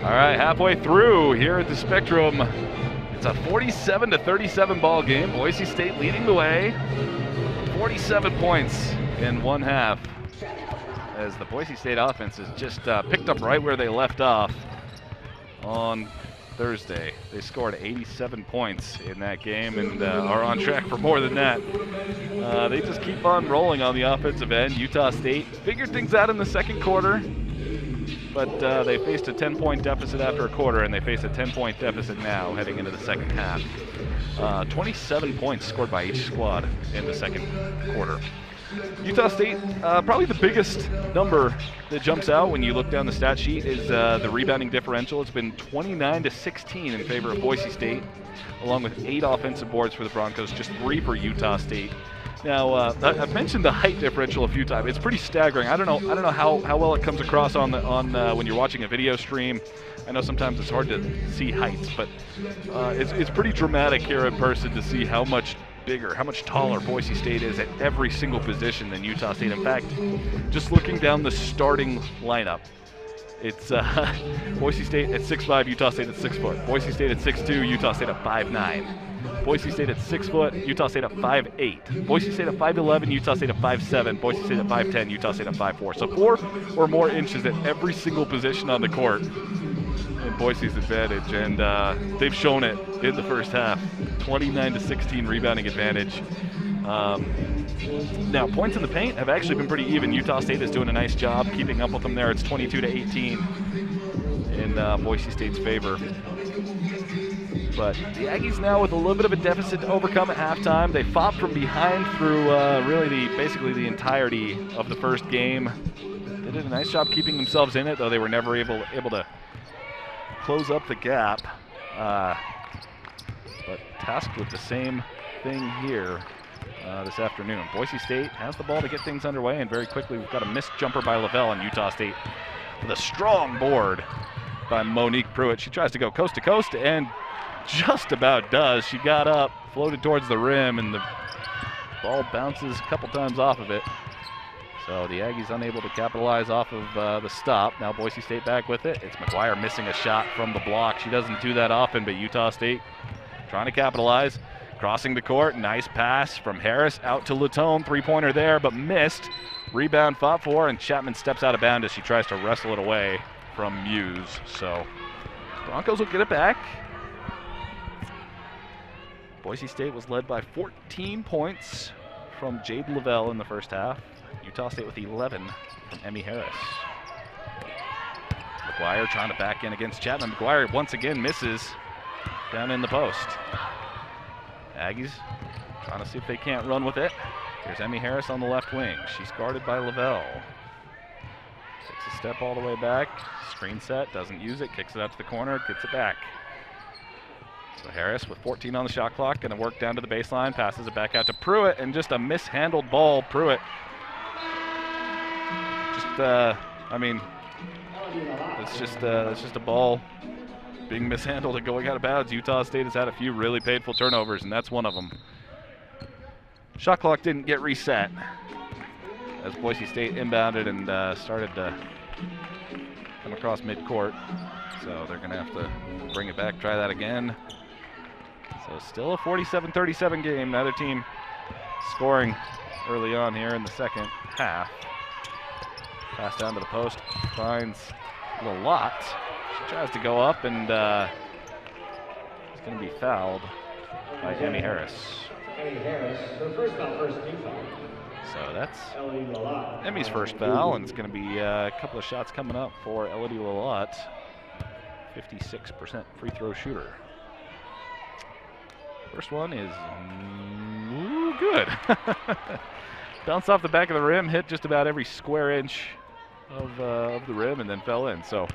All right, halfway through here at the Spectrum. It's a 47-37 ball game. Boise State leading the way. 47 points in one half, as the Boise State offense has just picked up right where they left off on Thursday. They scored 87 points in that game and are on track for more than that. They just keep on rolling on the offensive end. Utah State figured things out in the second quarter, but they faced a 10-point deficit after a quarter, and they face a 10-point deficit now heading into the second half. 27 points scored by each squad in the second quarter. Utah State, probably the biggest number that jumps out when you look down the stat sheet is the rebounding differential. It's been 29-16 in favor of Boise State, along with 8 offensive boards for the Broncos, just 3 for Utah State. Now, I've mentioned the height differential a few times. It's pretty staggering. I don't know how well it comes across on when you're watching a video stream. I know sometimes it's hard to see heights, but it's pretty dramatic here in person to see how much bigger, how much taller Boise State is at every single position than Utah State. In fact, just looking down the starting lineup, It's Boise State at 6'5", Utah State at 6 foot. Boise State at 6'2", Utah State at 5'9". Boise State at 6 foot, Utah State at 5'8". Boise State at 5'11", Utah State at 5'7". Boise State at 5'10", Utah State at 5'4". So 4 or more inches at every single position on the court in Boise's advantage, and they've shown it in the first half. 29-16 rebounding advantage. Now, points in the paint have actually been pretty even. Utah State is doing a nice job keeping up with them there. It's 22-18 in Boise State's favor. But the Aggies now with a little bit of a deficit to overcome at halftime. They fought from behind through basically the entirety of the first game. They did a nice job keeping themselves in it, though they were never able to close up the gap. But tasked with the same thing here this afternoon. Boise State has the ball to get things underway, and very quickly we've got a missed jumper by Lavelle, and Utah State with a strong board by Monique Pruitt. She tries to go coast to coast and just about does. She got up, floated towards the rim, and the ball bounces a couple times off of it. So the Aggies unable to capitalize off of the stop. Now Boise State back with it. It's McGuire missing a shot from the block. She doesn't do that often, but Utah State trying to capitalize. Crossing the court, nice pass from Harris out to Latone. Three-pointer there, but missed. Rebound fought for, and Chapman steps out of bounds as she tries to wrestle it away from Muse. So Broncos will get it back. Boise State was led by 14 points from Jade Lavelle in the first half. Utah State with 11 from Emmy Harris. McGuire trying to back in against Chapman. McGuire once again misses down in the post. Aggies trying to see if they can't run with it. Here's Emmy Harris on the left wing. She's guarded by Lavelle. Takes a step all the way back. Screen set, doesn't use it, kicks it out to the corner, gets it back. So Harris with 14 on the shot clock, going to work down to the baseline, passes it back out to Pruitt, and just a mishandled ball. Pruitt it's just a ball being mishandled and going out of bounds. Utah State has had a few really painful turnovers, and that's one of them. Shot clock didn't get reset as Boise State inbounded and started to come across midcourt. So they're going to have to bring it back, try that again. So still a 47-37 game. Neither team scoring early on here in the second half. Pass down to the post, finds Lalott. She tries to go up, and it's going to be fouled by Emmy Harris. Emmy Harris, her first foul, first team foul. So that's Emmy's first foul, and it's going to be a couple of shots coming up for Elodie Lalott. 56% free throw shooter. First one is good. Bounced off the back of the rim, hit just about every square inch of the rim, and then fell in. So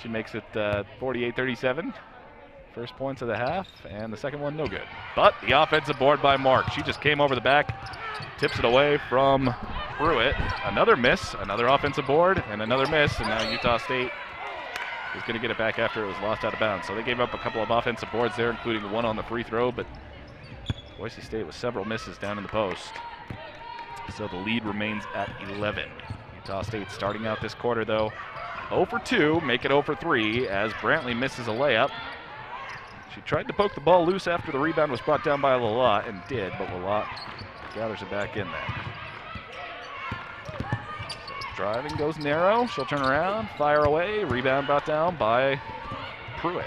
she makes it 48-37. First points of the half, and the second one no good. But the offensive board by Mark. She just came over the back, tips it away from Pruitt. Another miss, another offensive board, and another miss, and now Utah State is going to get it back after it was lost out of bounds. So they gave up a couple of offensive boards there, including one on the free throw, but Boise State with several misses down in the post. So the lead remains at 11. Utah State starting out this quarter, though, 0 for 2, make it 0 for 3 as Brantley misses a layup. She tried to poke the ball loose after the rebound was brought down by Lalott, and did, but Lalott gathers it back in there. So driving goes narrow. She'll turn around, fire away. Rebound brought down by Pruitt.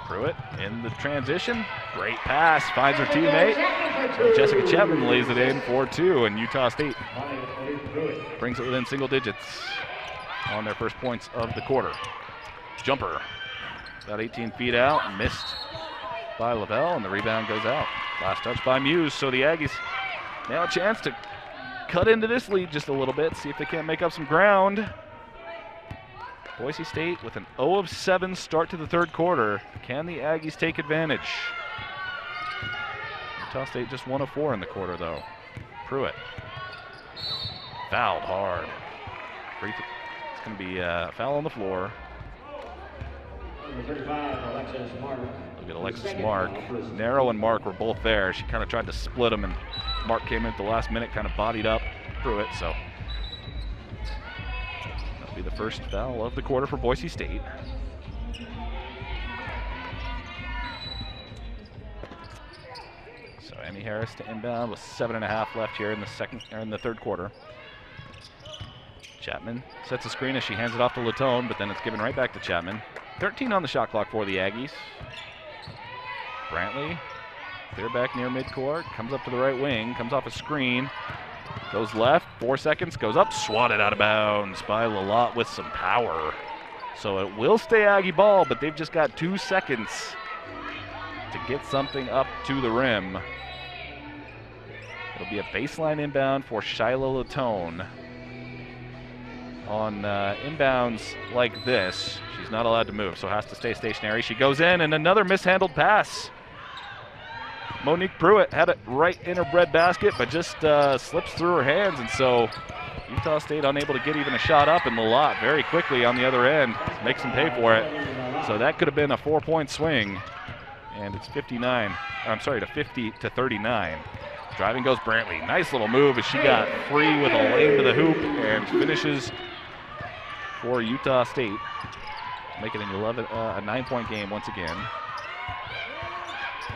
Pruitt in the transition. Great pass, finds her teammate. Jessica Chapman lays it in for 2, and Utah State brings it within single digits on their first points of the quarter. Jumper, about 18 feet out, missed by Lavelle, and the rebound goes out. Last touch by Muse, so the Aggies now a chance to cut into this lead just a little bit, see if they can't make up some ground. Boise State with an 0 of 7 start to the third quarter. Can the Aggies take advantage? Utah State just 1 of 4 in the quarter, though. Pruitt fouled hard. It's going to be a foul on the floor. Number 35, Alexis Mark. Look at Alexis Mark. Narrow and Mark were both there. She kind of tried to split them, and Mark came in at the last minute, kind of bodied up Pruitt. So that'll be the first foul of the quarter for Boise State. So Emmy Harris to inbound with 7.5 left here in the third quarter. Chapman sets a screen as she hands it off to Latone, but then it's given right back to Chapman. 13 on the shot clock for the Aggies. Brantley, clear back near midcourt, comes up to the right wing, comes off a screen, goes left, 4 seconds, goes up, swatted out of bounds by Lalott with some power. So it will stay Aggie ball, but they've just got 2 seconds to get something up to the rim. It'll be a baseline inbound for Shiloh Latone. On inbounds like this, she's not allowed to move, so has to stay stationary. She goes in, and another mishandled pass. Monique Pruitt had it right in her breadbasket, but just slips through her hands, and so Utah State unable to get even a shot up, and Lalott very quickly on the other end makes them pay for it. So that could have been a 4-point swing, and it's 50 to 39. Driving goes Brantley. Nice little move as she got free with a lane to the hoop and finishes for Utah State, making it a 9-point game once again.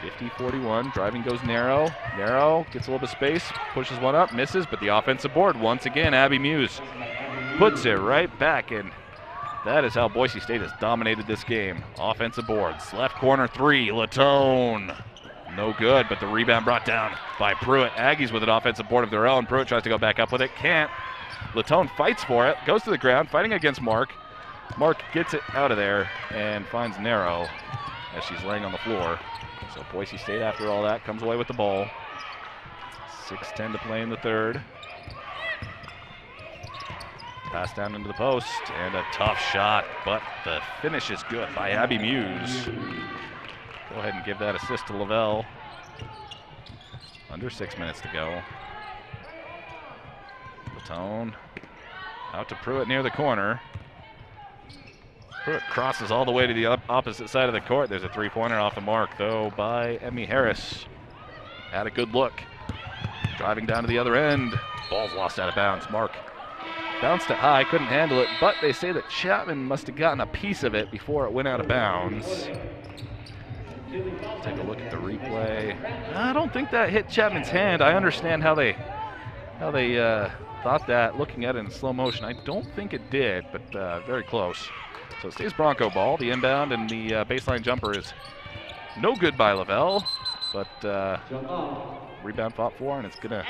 50-41, driving goes narrow. Narrow gets a little bit of space, pushes one up, misses, but the offensive board once again, Abby Muse puts it right back, and that is how Boise State has dominated this game. Offensive boards, left corner three, Latone. No good, but the rebound brought down by Pruitt. Aggies with an offensive board of their own. Pruitt tries to go back up with it, can't. Latone fights for it, goes to the ground, fighting against Mark. Mark gets it out of there and finds Narrow as she's laying on the floor. So Boise State, after all that, comes away with the ball. 6:10 to play in the third. Pass down into the post, and a tough shot, but the finish is good by Abby Muse. Go ahead and give that assist to Lavelle. Under 6 minutes to go. Latone out to Pruitt near the corner. Pruitt crosses all the way to the opposite side of the court. There's a three-pointer off the mark, though, by Emmy Harris. Had a good look. Driving down to the other end. Ball's lost out of bounds. Mark bounced it high, couldn't handle it, but they say that Chapman must have gotten a piece of it before it went out of bounds. Take a look at the replay. I don't think that hit Chapman's hand. I understand how they thought that, looking at it in slow motion. I don't think it did, but very close. So it stays Bronco ball. The inbound and the baseline jumper is no good by Lavelle, but rebound fought for, and it's going to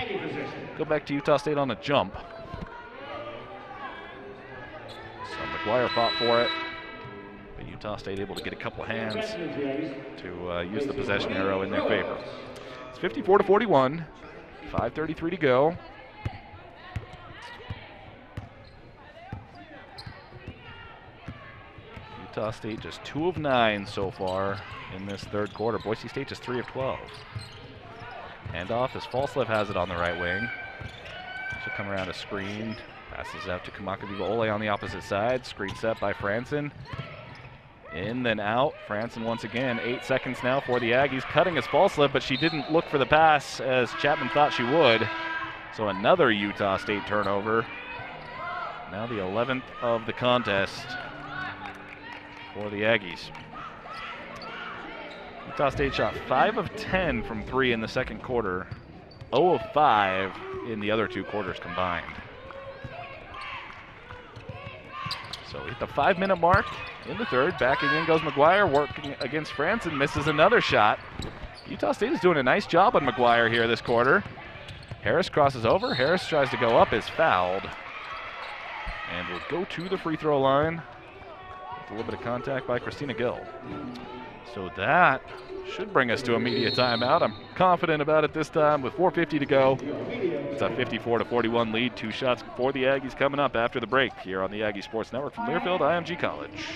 go back to Utah State on a jump. So McGuire fought for it, but Utah State able to get a couple of hands to use the possession arrow in their favor. It's 54-41, 5:33 to go. Utah State just 2 of 9 so far in this third quarter. Boise State just 3 of 12. Handoff as Falslev has it on the right wing. She'll come around a screen. Passes out to Kamakaviva Ole on the opposite side. Screen set by Franson. In, then out. Franson once again. 8 seconds now for the Aggies. Cutting as Falslev, but she didn't look for the pass as Chapman thought she would. So another Utah State turnover. Now the 11th of the contest for the Aggies. Utah State shot 5 of 10 from 3 in the second quarter. 0 of 5 in the other 2 quarters combined. So we hit the 5-minute mark in the third. Back again goes McGuire, working against Franson, misses another shot. Utah State is doing a nice job on McGuire here this quarter. Harris crosses over. Harris tries to go up, is fouled, and will go to the free throw line. A little bit of contact by Christina Gill. So that should bring us to immediate timeout. I'm confident about it this time with 4:50 to go. It's a 54-41 lead. 2 shots for the Aggies coming up after the break here on the Aggie Sports Network from Learfield IMG College.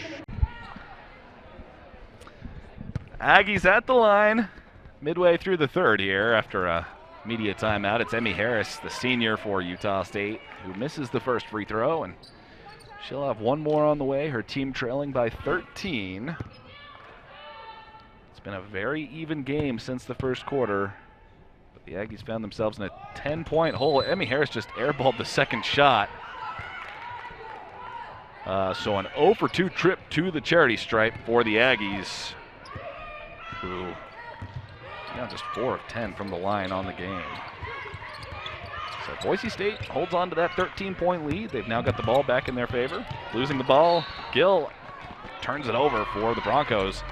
Aggies at the line midway through the third here after a immediate timeout. It's Emmy Harris, the senior for Utah State, who misses the first free throw, and she'll have one more on the way. Her team trailing by 13. It's been a very even game since the first quarter, but the Aggies found themselves in a 10-point hole. Emmy Harris just airballed the second shot. So an 0 for 2 trip to the charity stripe for the Aggies, who now just 4 of 10 from the line on the game. So Boise State holds on to that 13-point lead. They've now got the ball back in their favor. Losing the ball, Gill turns it over for the Broncos.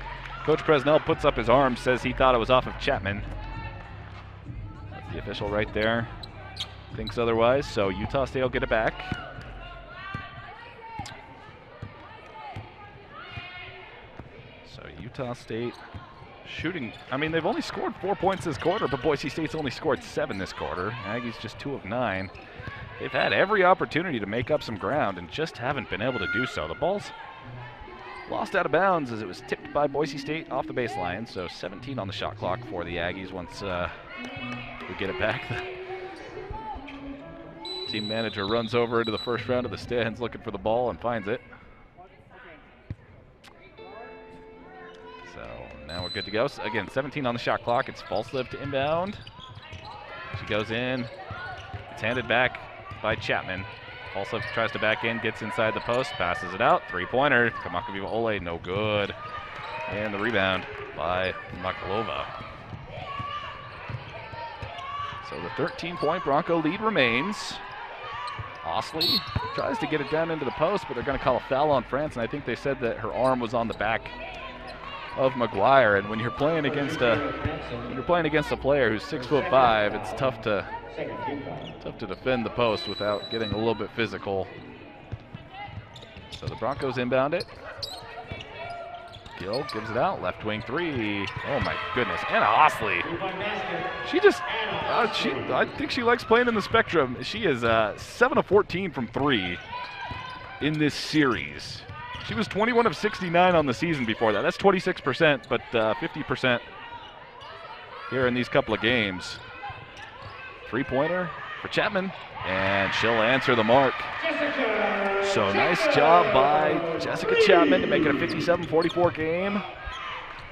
Coach Presnell puts up his arm, says he thought it was off of Chapman. But the official right there thinks otherwise, so Utah State will get it back. So Utah State shooting, I mean, they've only scored 4 points this quarter, but Boise State's only scored 7 this quarter. Aggies just 2 of 9. They've had every opportunity to make up some ground and just haven't been able to do so. The ball's lost out of bounds as it was tipped by Boise State off the baseline, so 17 on the shot clock for the Aggies once we get it back. The team manager runs over into the first round of the stands looking for the ball and finds it. Now we're good to go. So again, 17 on the shot clock. It's Falslev to inbound. She goes in. It's handed back by Chapman. Falslev tries to back in, gets inside the post, passes it out. Three-pointer. Kamakaviva Ole, no good. And the rebound by Makalova. So the 13-point Bronco lead remains. Osley tries to get it down into the post, but they're going to call a foul on France, and I think they said that her arm was on the back of McGuire, and when you're playing against a player who's 6'5", it's tough to defend the post without getting a little bit physical. So the Broncos inbound it. Gill gives it out, left wing three. Oh my goodness, Anna Osley. She just, I think she likes playing in the spectrum. She is 7 of 14 from 3 in this series. She was 21 of 69 on the season before that. That's 26%, but 50% here in these couple of games. Three-pointer for Chapman, and she'll answer the mark. So nice job by Jessica Chapman to make it a 57-44 game.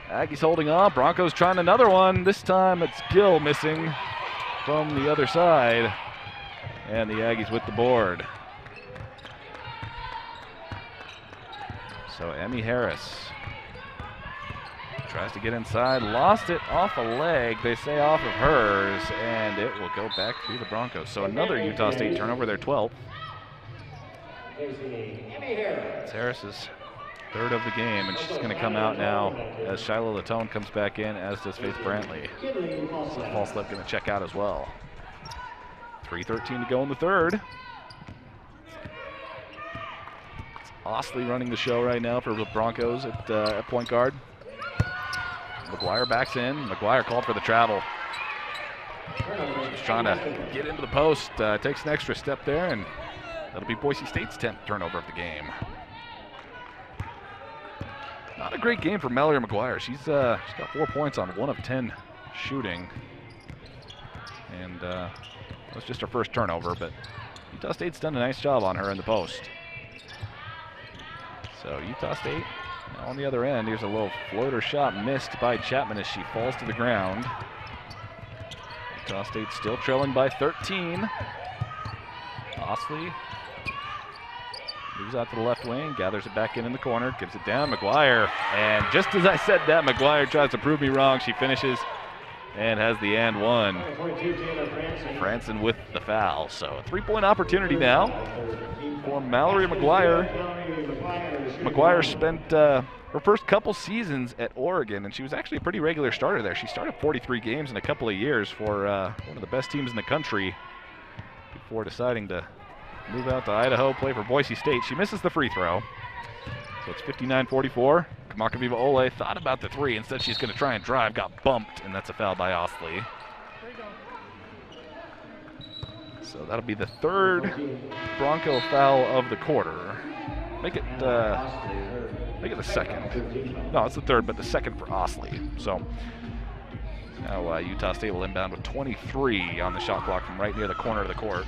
Aggies holding on. Broncos trying another one. This time it's Gill missing from the other side, and the Aggies with the board. So Emmy Harris tries to get inside, lost it off a leg, they say off of hers, and it will go back to the Broncos. So another Utah State turnover, their 12th. It's Harris's 3rd of the game, and she's going to come out now as Shiloh Latone comes back in, as does Faith Brantley. So Falslev going to check out as well. 3:13 to go in the 3rd. Osley running the show right now for the Broncos at point guard. McGuire backs in. McGuire called for the travel. She's trying to get into the post. Takes an extra step there, and that'll be Boise State's 10th turnover of the game. Not a great game for Mallory McGuire. She's got 4 points on 1 of 10 shooting. And that was just her first turnover, but Utah State's done a nice job on her in the post. So Utah State on the other end. Here's a little floater shot missed by Chapman as she falls to the ground. Utah State still trailing by 13. Osley moves out to the left wing, gathers it back in the corner, gives it down. McGuire, and just as I said that, McGuire tries to prove me wrong. She finishes and has the and one. Franson with the foul. So a 3-point opportunity now for Mallory McGuire. McGuire spent her first couple seasons at Oregon, and she was actually a pretty regular starter there. She started 43 games in a couple of years for one of the best teams in the country before deciding to move out to Idaho, play for Boise State. She misses the free throw, so it's 59-44. Kamakaviva Ole thought about the three. Instead, she's going to try and drive, got bumped, and that's a foul by Osley. So that'll be the 3rd Bronco foul of the quarter. Make it the 2nd. No, it's the 3rd, but the 2nd for Osley. So now Utah State will inbound with 23 on the shot clock from right near the corner of the court.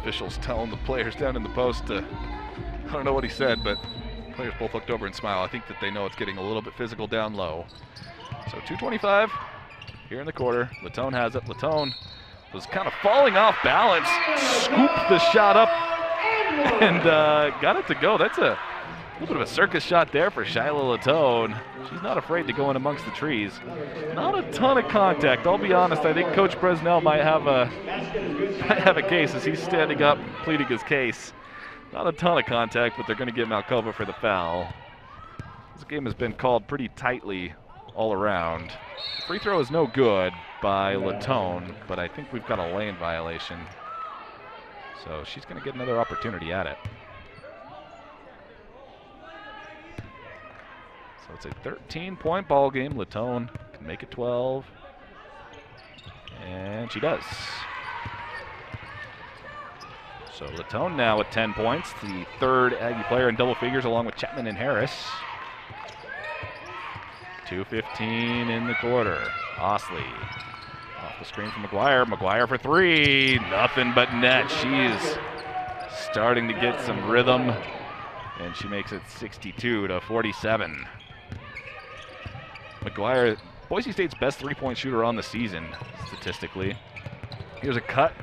Officials telling the players down in the post to, I don't know what he said, but players both looked over and smiled. I think that they know it's getting a little bit physical down low. So 2:25 here in the quarter. Latone has it. Latone was kind of falling off balance, scooped the shot up, and got it to go. That's a little bit of a circus shot there for Shiloh Latone. She's not afraid to go in amongst the trees. Not a ton of contact. I'll be honest, I think Coach Bresnell might have a case as he's standing up, pleading his case. Not a ton of contact, but they're going to get Malkova for the foul. This game has been called pretty tightly all around. Free throw is no good by Latone, but I think we've got a lane violation. So she's going to get another opportunity at it. So it's a 13-point ball game. Latone can make it 12. And she does. So Latone now with 10 points, the third Aggie player in double figures along with Chapman and Harris. 2:15 in the quarter. Osley off the screen from McGuire. McGuire for three. Nothing but net. She's starting to get some rhythm, and she makes it 62-47. McGuire, Boise State's best three-point shooter on the season, statistically. Here's a cut.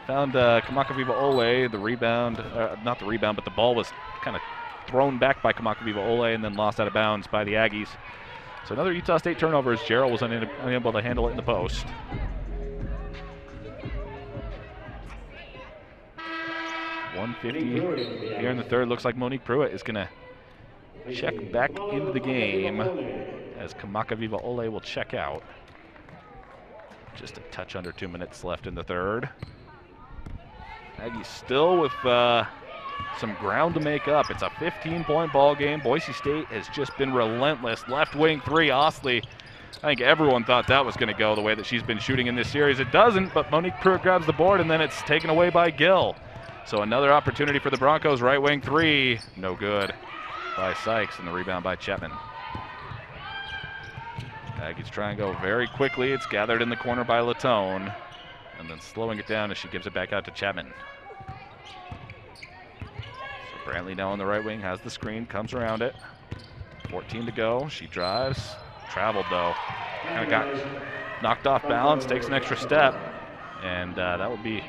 Found Kamakaviva Ole, the rebound, not the rebound, but the ball was kind of thrown back by Kamakaviva Ole and then lost out of bounds by the Aggies. So another Utah State turnover as Gerald was unable to handle it in the post. .150 here in the third. Looks like Monique Pruitt is going to check back into the game as Kamakaviva Ole will check out. Just a touch under 2 minutes left in the third. Aggies still with some ground to make up. It's a 15-point ball game. Boise State has just been relentless. Left wing three, Osley. I think everyone thought that was going to go the way that she's been shooting in this series. It doesn't, but Monique Pruitt grabs the board, and then it's taken away by Gill. So another opportunity for the Broncos. Right wing three, no good by Sykes, and the rebound by Chapman. Aggies try and go very quickly. It's gathered in the corner by Latone, and then slowing it down as she gives it back out to Chapman. So Brantley now on the right wing, has the screen, comes around it. 14 to go. She drives. Traveled though. Kind of got knocked off balance, takes an extra step, and that will be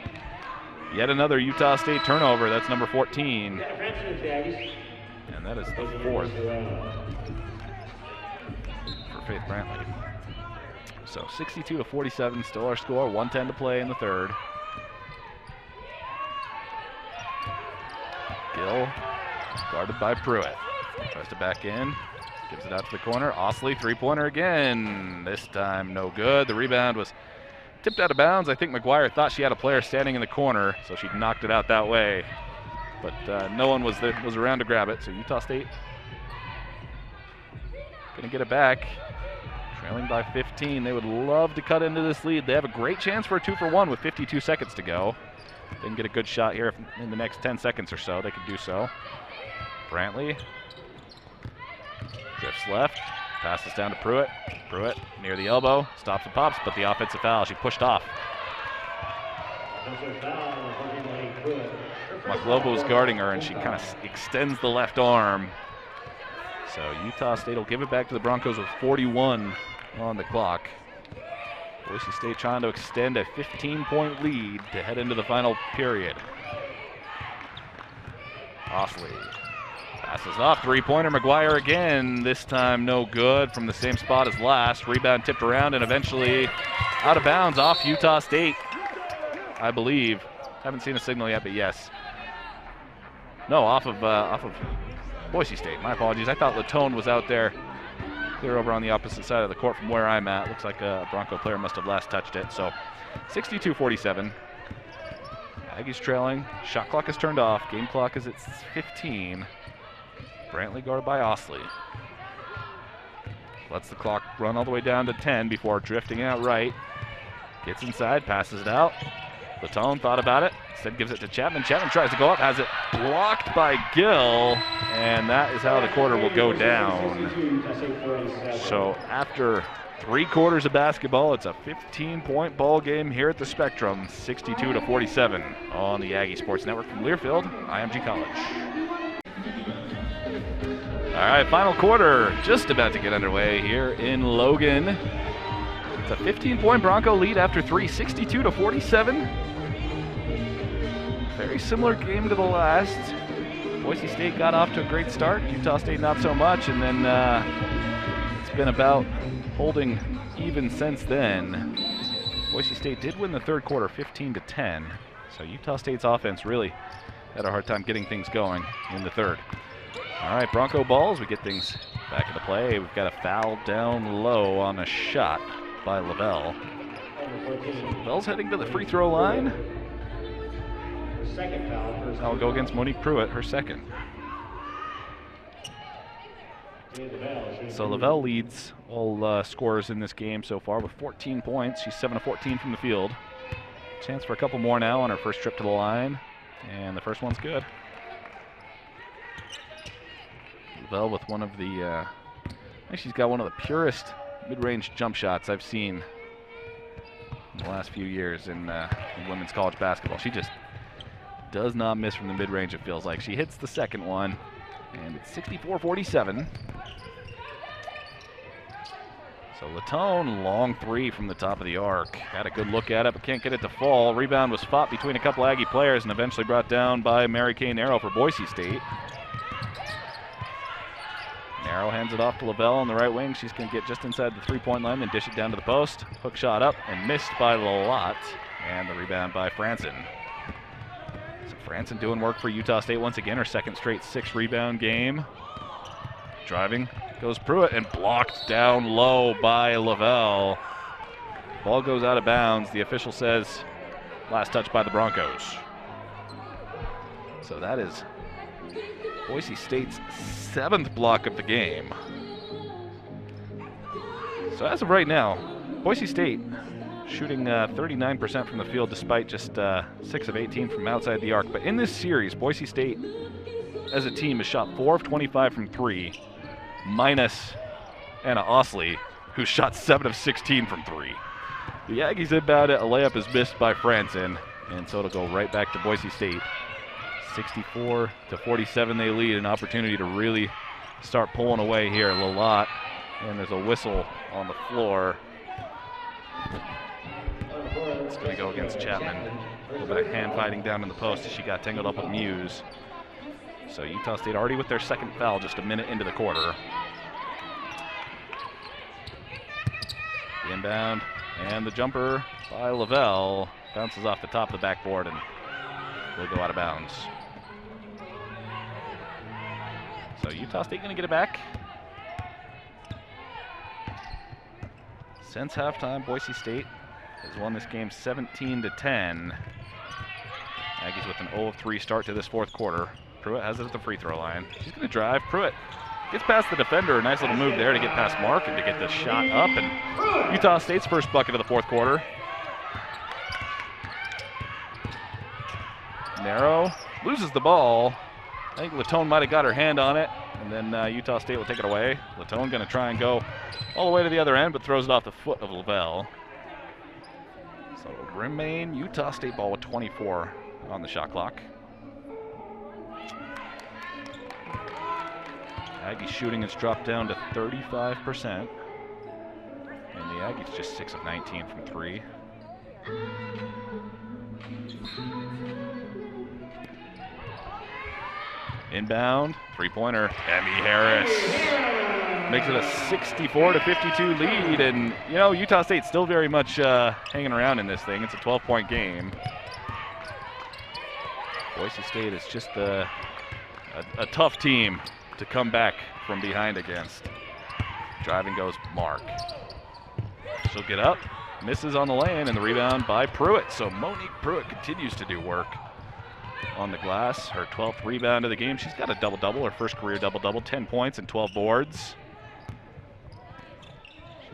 yet another Utah State turnover. That's number 14. And that is the fourth for Faith Brantley. So 62-47, still our score. 1:10 to play in the third. Gill guarded by Pruitt. Tries to back in. Gives it out to the corner. Osley, three-pointer again. This time no good. The rebound was tipped out of bounds. I think McGuire thought she had a player standing in the corner, so she knocked it out that way. But no one was around to grab it. So Utah State gonna get it back. Trailing by 15. They would love to cut into this lead. They have a great chance for a 2-for-1 with 52 seconds to go. They can get a good shot here in the next 10 seconds or so. They could do so. Brantley drifts left, passes down to Pruitt. Pruitt near the elbow, stops and pops, but the offensive foul. She pushed off. Maklova was guarding her, and she kind of extends the left arm. So Utah State will give it back to the Broncos with 41 on the clock. Boise State trying to extend a 15-point lead to head into the final period. Osley passes off, three-pointer, McGuire again. This time no good from the same spot as last. Rebound tipped around and eventually out of bounds off Utah State, I believe. Haven't seen a signal yet, but yes. No, off of Boise State. My apologies. I thought Latone was out there, clear over on the opposite side of the court from where I'm at. Looks like a Bronco player must have last touched it. So 62-47. Aggies trailing. Shot clock is turned off. Game clock is at 15. Brantley guarded by Osley. Lets the clock run all the way down to 10 before drifting out right. Gets inside, passes it out. Latone thought about it, instead gives it to Chapman. Chapman tries to go up, has it blocked by Gill, and that is how the quarter will go down. So after 3 quarters of basketball, it's a 15-point ball game here at the Spectrum, 62-47 on the Aggie Sports Network from Learfield, IMG College. All right, final quarter just about to get underway here in Logan. It's a 15-point Bronco lead after 3, 62-47. Very similar game to the last. Boise State got off to a great start. Utah State not so much, and then it's been about holding even since then. Boise State did win the third quarter 15-10, so Utah State's offense really had a hard time getting things going in the third. All right, Bronco balls, we get things back into play. We've got a foul down low on a shot by Lavelle. Lavelle's heading to the free throw line. Second foul. I'll go against Monique Pruitt, her second. So Lavelle leads all scorers in this game so far with 14 points. She's 7 of 14 from the field. Chance for a couple more now on her first trip to the line. And the first one's good. Lavelle with one of the, I think she's got one of the purest mid-range jump shots I've seen in the last few years in women's college basketball. She just does not miss from the mid-range, it feels like. She hits the second one, and it's 64-47. So Latone, long three from the top of the arc. Had a good look at it, but can't get it to fall. Rebound was fought between a couple Aggie players and eventually brought down by Mary Kay Narrow for Boise State. Narrow hands it off to Lavelle on the right wing. She's going to get just inside the three-point line, then dish it down to the post. Hook shot up and missed by Lalott, and the rebound by Franson. So Franson doing work for Utah State once again, her second straight 6-rebound game. Driving goes Pruitt and blocked down low by Lavelle. Ball goes out of bounds. The official says last touch by the Broncos. So that is Boise State's 7th block of the game. So as of right now, Boise State shooting 39% from the field despite just 6 of 18 from outside the arc. But in this series, Boise State as a team has shot 4 of 25 from 3, minus Anna Osley, who shot 7 of 16 from 3. The Aggies inbound it, a layup is missed by Franson, and so it'll go right back to Boise State. 64-47 they lead, an opportunity to really start pulling away here. Lalott, and there's a whistle on the floor. It's going to go against Chapman. A little bit of hand fighting down in the post as she got tangled up with Muse. So Utah State already with their second foul just a minute into the quarter. The inbound and the jumper by Lavelle bounces off the top of the backboard and will go out of bounds. So Utah State going to get it back. Since halftime, Boise State has won this game 17-10. Aggies with an 0-3 start to this fourth quarter. Pruitt has it at the free throw line. She's going to drive. Pruitt gets past the defender. A nice little move there to get past Mark and to get the shot up. And Utah State's first bucket of the fourth quarter. Narrow loses the ball. I think Latone might have got her hand on it, and then Utah State will take it away. Latone going to try and go all the way to the other end, but throws it off the foot of Lavelle. So it will remain Utah State ball with 24 on the shot clock. Aggies shooting has dropped down to 35%. And the Aggies just 6 of 19 from 3. Inbound, three-pointer, Emmy Harris makes it a 64-52 lead, and you know Utah State's still very much hanging around in this thing. It's a 12-point game. Boise State is just a tough team to come back from behind against. Driving goes Mark. She'll get up, misses on the lane, and the rebound by Pruitt. So Monique Pruitt continues to do work on the glass. Her 12th rebound of the game. She's got a double-double, her first career double-double, 10 points and 12 boards.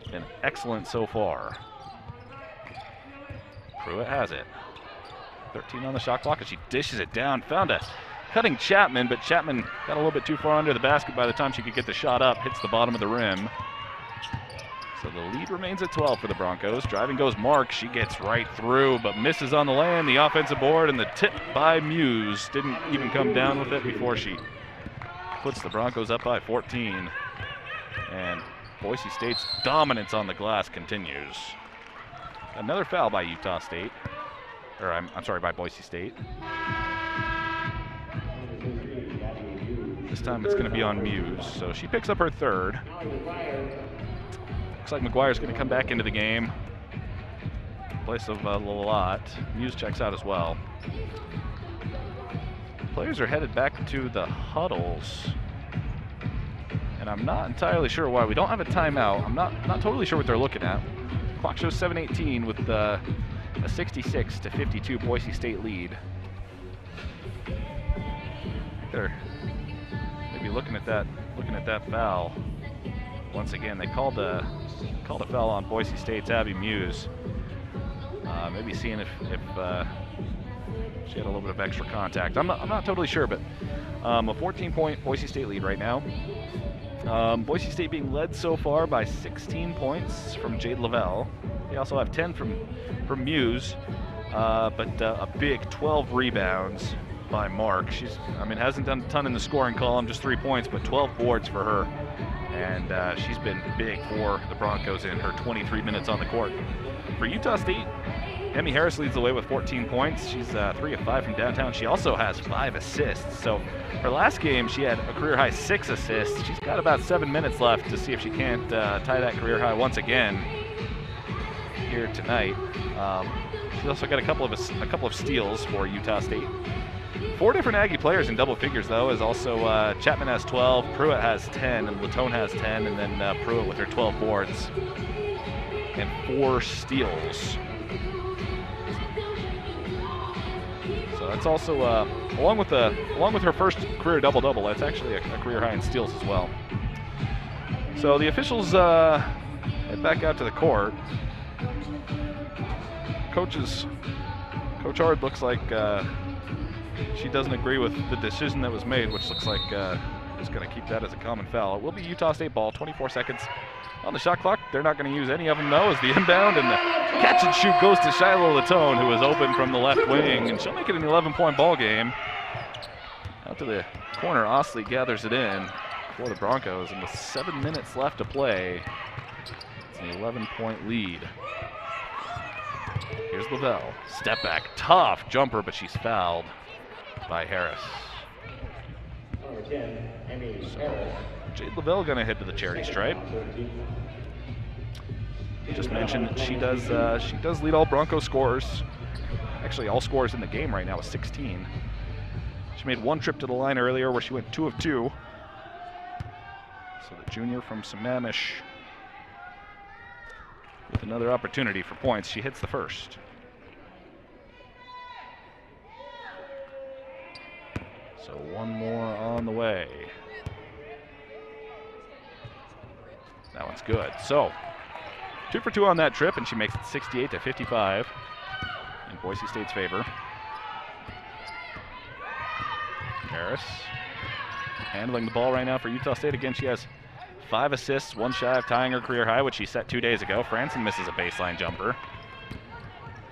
She's been excellent so far. Pruitt has it. 13 on the shot clock, and she dishes it down. Found a cutting Chapman, but Chapman got a little bit too far under the basket by the time she could get the shot up. Hits the bottom of the rim. So the lead remains at 12 for the Broncos. Driving goes Mark. She gets right through, but misses on the lane. The offensive board and the tip by Muse. Didn't even come down with it before she puts the Broncos up by 14. And Boise State's dominance on the glass continues. Another foul by Utah State. Or I'm sorry, by Boise State. This time it's going to be on Muse. So she picks up her third. Looks like McGuire's going to come back into the game in place of Lalott. Muse checks out as well. Players are headed back to the huddles. And I'm not entirely sure why. We don't have a timeout. I'm not totally sure what they're looking at. Clock shows 7:18 with a 66-52 Boise State lead. They're maybe looking at that foul. Once again, they called a foul on Boise State's Abby Muse. Maybe seeing if she had a little bit of extra contact. I'm not totally sure, but a 14-point Boise State lead right now. Boise State being led so far by 16 points from Jade Lavelle. They also have 10 from Muse, but a big 12 rebounds by Mark. Hasn't done a ton in the scoring column, just 3 points, but 12 boards for her. And she's been big for the Broncos in her 23 minutes on the court. For Utah State, Emmy Harris leads the way with 14 points. She's 3 of 5 from downtown. She also has 5 assists. So her last game, she had a career high 6 assists. She's got about 7 minutes left to see if she can't tie that career high once again here tonight. She's also got a couple of steals for Utah State. 4 different Aggie players in double figures, though, as also Chapman has 12, Pruitt has 10, and Latone has 10, and then Pruitt with her 12 boards and 4 steals. So that's also along with her first career double-double. That's actually a career high in steals as well. So the officials head back out to the court. Coach Hard looks like she doesn't agree with the decision that was made, which looks like is going to keep that as a common foul. It will be Utah State ball. 24 seconds on the shot clock. They're not going to use any of them, though, as the inbound and the catch and shoot goes to Shiloh Latone, who is open from the left wing, and she'll make it an 11-point ball game. Out to the corner, Osley gathers it in for the Broncos, and with 7 minutes left to play, it's an 11-point lead. Here's Lavelle. Step back, tough jumper, but she's fouled by Harris. Number 10, Emmy Harris. Jade Lavelle gonna head to the charity stripe. Just mentioned that she does lead all Bronco scorers. Actually, all scorers in the game right now is 16. She made 1 trip to the line earlier where she went 2 of 2. So the junior from Sammamish with another opportunity for points. She hits the first. So 1 more on the way. That one's good. So 2 for 2 on that trip, and she makes it 68-55 in Boise State's favor. Harris handling the ball right now for Utah State. Again, she has 5 assists, 1 shy of tying her career high, which she set 2 days ago. Franson misses a baseline jumper.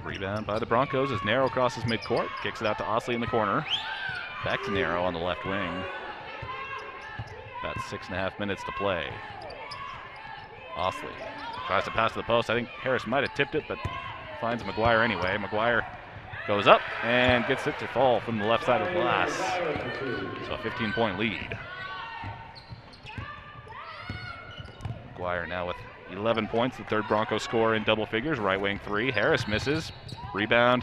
Rebound by the Broncos as Narrow crosses midcourt, kicks it out to Osley in the corner. Back to Narrow on the left wing. About 6.5 minutes to play. Osley tries to pass to the post. I think Harris might have tipped it, but finds McGuire anyway. McGuire goes up and gets it to fall from the left side of the glass. So a 15-point lead. McGuire now with 11 points, the 3rd Bronco score in double figures, right wing 3. Harris misses. Rebound.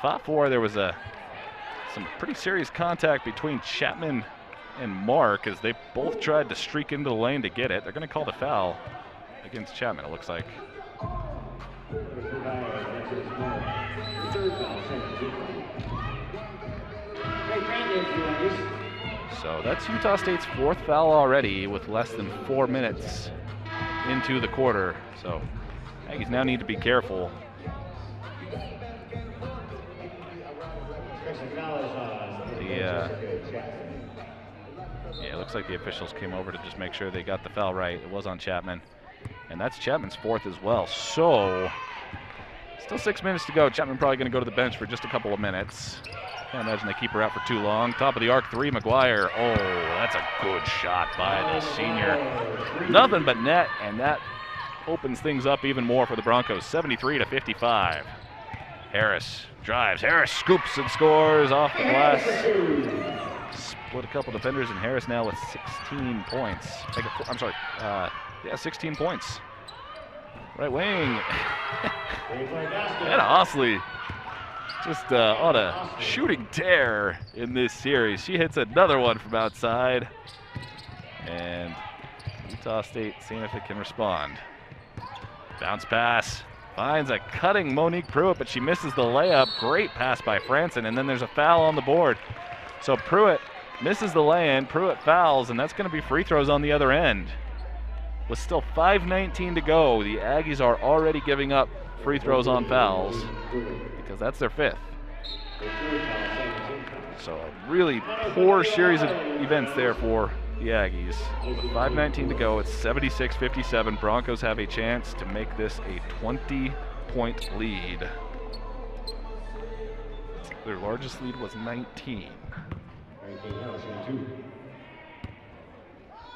Fought for. There was some pretty serious contact between Chapman and Mark as they both tried to streak into the lane to get it. They're going to call the foul against Chapman, it looks like. So that's Utah State's 4th foul already with less than 4 minutes into the quarter. So Aggies now need to be careful. Yeah, it looks like the officials came over to just make sure they got the foul right. It was on Chapman. And that's Chapman's 4th as well. So, still 6 minutes to go. Chapman probably going to go to the bench for just a couple of minutes. Can't imagine they keep her out for too long. Top of the arc 3, McGuire. Oh, that's a good shot by the senior. Nothing but net, and that opens things up even more for the Broncos, 73-55. Harris drives. Harris scoops and scores off the glass. Split a couple defenders, and Harris now with 16 points. 16 points. Right wing. And Osley just on a shooting tear in this series. She hits another one from outside. And Utah State seeing if it can respond. Bounce pass. Finds a cutting Monique Pruitt, but she misses the layup. Great pass by Franson, and then there's a foul on the board. So Pruitt misses the lay-in. Pruitt fouls, and that's going to be free throws on the other end. With still 5:19 to go, the Aggies are already giving up free throws on fouls because that's their 5th. So a really poor series of events there for the Aggies. With 5:19 to go, it's 76-57. Broncos have a chance to make this a 20-point lead. Their largest lead was 19.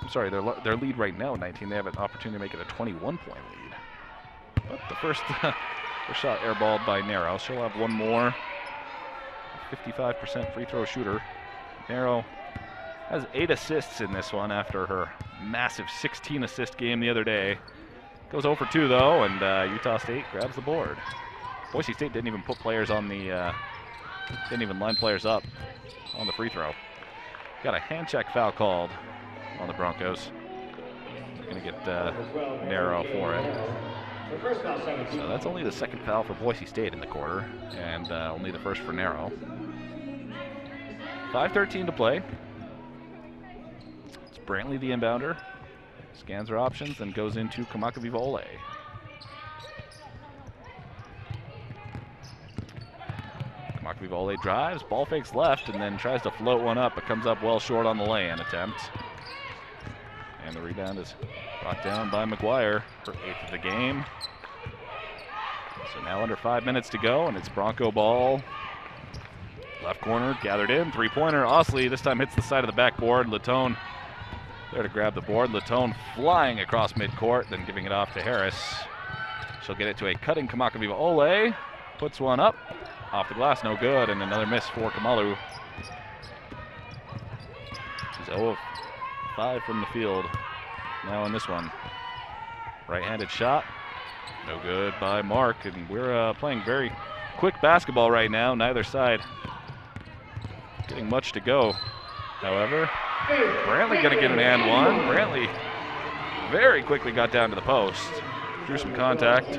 I'm sorry, their lead right now 19. They have an opportunity to make it a 21-point lead. But the first shot airballed by Narrow. She'll have one more. 55% free throw shooter. Narrow has 8 assists in this one after her massive 16-assist game the other day. Goes 0 for 2 though, and Utah State grabs the board. Boise State didn't even put players on the, didn't even line players up on the free throw. Got a hand check foul called on the Broncos. They're gonna get Narrow for it. So that's only the second foul for Boise State in the quarter, and only the first for Narrow. 5:13 to play. It's Brantley the inbounder. Scans her options, then goes into Kamakawiwo'ole. Kamakawiwo'ole drives, ball fakes left, and then tries to float one up, but comes up well short on the lay-in attempt. And the rebound is brought down by McGuire, her 8th of the game. So now under 5 minutes to go, and it's Bronco ball. Left corner, gathered in, three-pointer. Osley this time hits the side of the backboard. Latone there to grab the board. Latone flying across midcourt, then giving it off to Harris. She'll get it to a cutting Kamakawiwo'ole. Puts one up, off the glass, no good, and another miss for Kamalu. She's 0 of 5 from the field now in this one. Right-handed shot, no good by Mark, and we're playing very quick basketball right now. Neither side getting much to go. However, Brantley gonna get an and one. Brantley very quickly got down to the post, drew some contact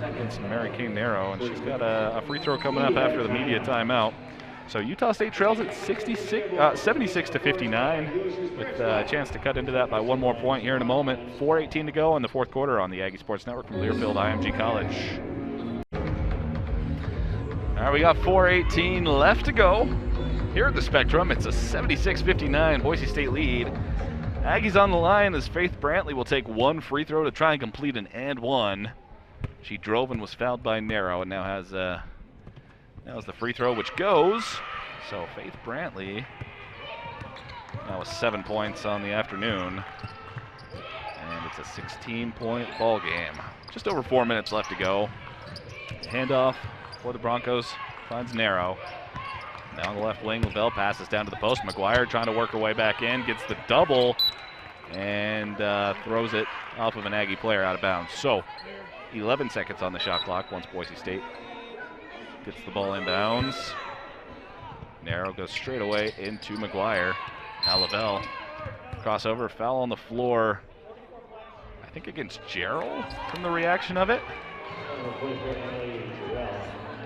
against Mary Kay Narrow, and she's got a free throw coming up after the media timeout. So Utah State trails at 76-59 with a chance to cut into that by one more point here in a moment. 4:18 to go in the fourth quarter on the Aggie Sports Network from Learfield IMG College. All right, we got 4:18 left to go. Here at the Spectrum, it's a 76-59 Boise State lead. Aggies on the line as Faith Brantley will take one free throw to try and complete an and one. She drove and was fouled by Narrow, and now has the free throw, which goes. So Faith Brantley now with 7 points on the afternoon, and it's a 16-point ball game. Just over 4 minutes left to go. Handoff for the Broncos finds Narrow. Now on the left wing, Lavelle passes down to the post. McGuire trying to work her way back in, gets the double, and throws it off of an Aggie player out of bounds. So 11 seconds on the shot clock once Boise State gets the ball inbounds. Narrow goes straight away into McGuire. Now Lavelle, crossover, foul on the floor, I think against Gerald from the reaction of it.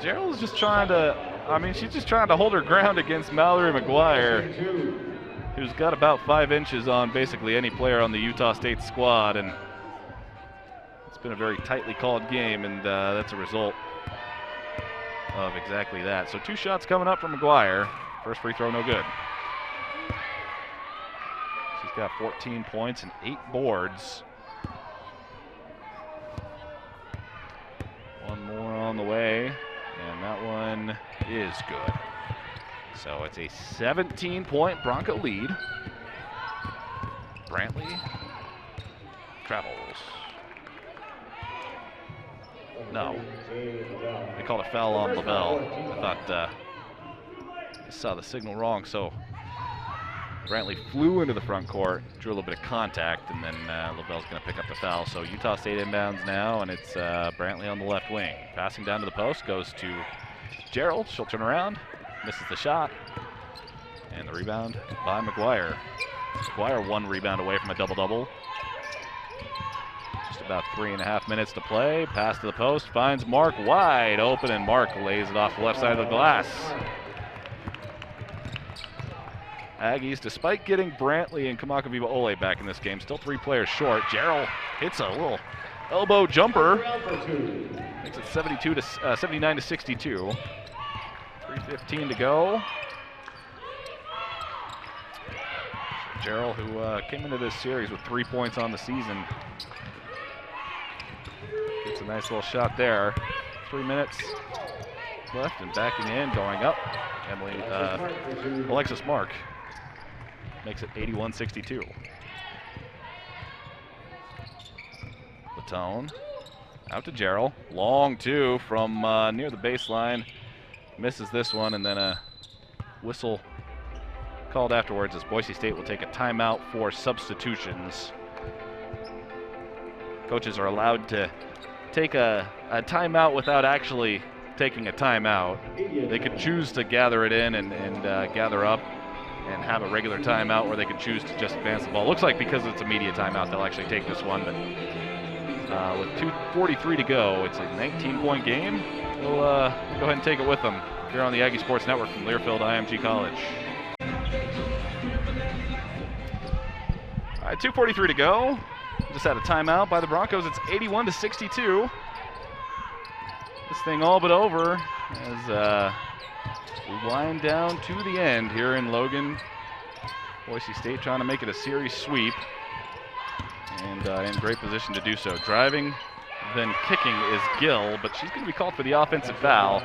Gerald's just trying to, she's just trying to hold her ground against Mallory McGuire, who's got about 5 inches on basically any player on the Utah State squad, and it's been a very tightly called game, and that's a result of exactly that. So 2 shots coming up from McGuire. First free throw, no good. She's got 14 points and 8 boards. One more on the way, and that one is good. So it's a 17-point Bronco lead. Brantley travels. No. They called a foul on Lavelle. I thought I saw the signal wrong, so Brantley flew into the front court, drew a little bit of contact, and then Lavelle's going to pick up the foul. So Utah State inbounds now, and it's Brantley on the left wing. Passing down to the post, goes to Gerald. She'll turn around, misses the shot, and the rebound by McGuire. McGuire 1 rebound away from a double-double. Just about 3.5 minutes to play. Pass to the post, finds Mark wide open, and Mark lays it off the left side of the glass. Aggies, despite getting Brantley and Kamakaviva Ole back in this game, still 3 players short. Gerald hits a little elbow jumper. Makes it 79 to 62. 3:15 to go. Gerald, who came into this series with 3 points on the season, gets a nice little shot there. 3 minutes left and backing in, going up. Alexis Mark makes it 81-62. Latone out to Gerald. Long 2 from near the baseline. Misses this one, and then a whistle called afterwards as Boise State will take a timeout for substitutions. Coaches are allowed to take a timeout without actually taking a timeout. They could choose to gather it in and gather up and have a regular timeout, or they could choose to just advance the ball. Looks like because it's a media timeout, they'll actually take this one, but with 2:43 to go, it's a 19-point game. We'll go ahead and take it with them here on the Aggie Sports Network from Learfield IMG College. All right, 2:43 to go. Just had a timeout by the Broncos. It's 81-62. This thing all but over as we wind down to the end here in Logan. Boise State trying to make it a series sweep, and in great position to do so. Driving, then kicking is Gill, but she's going to be called for the offensive foul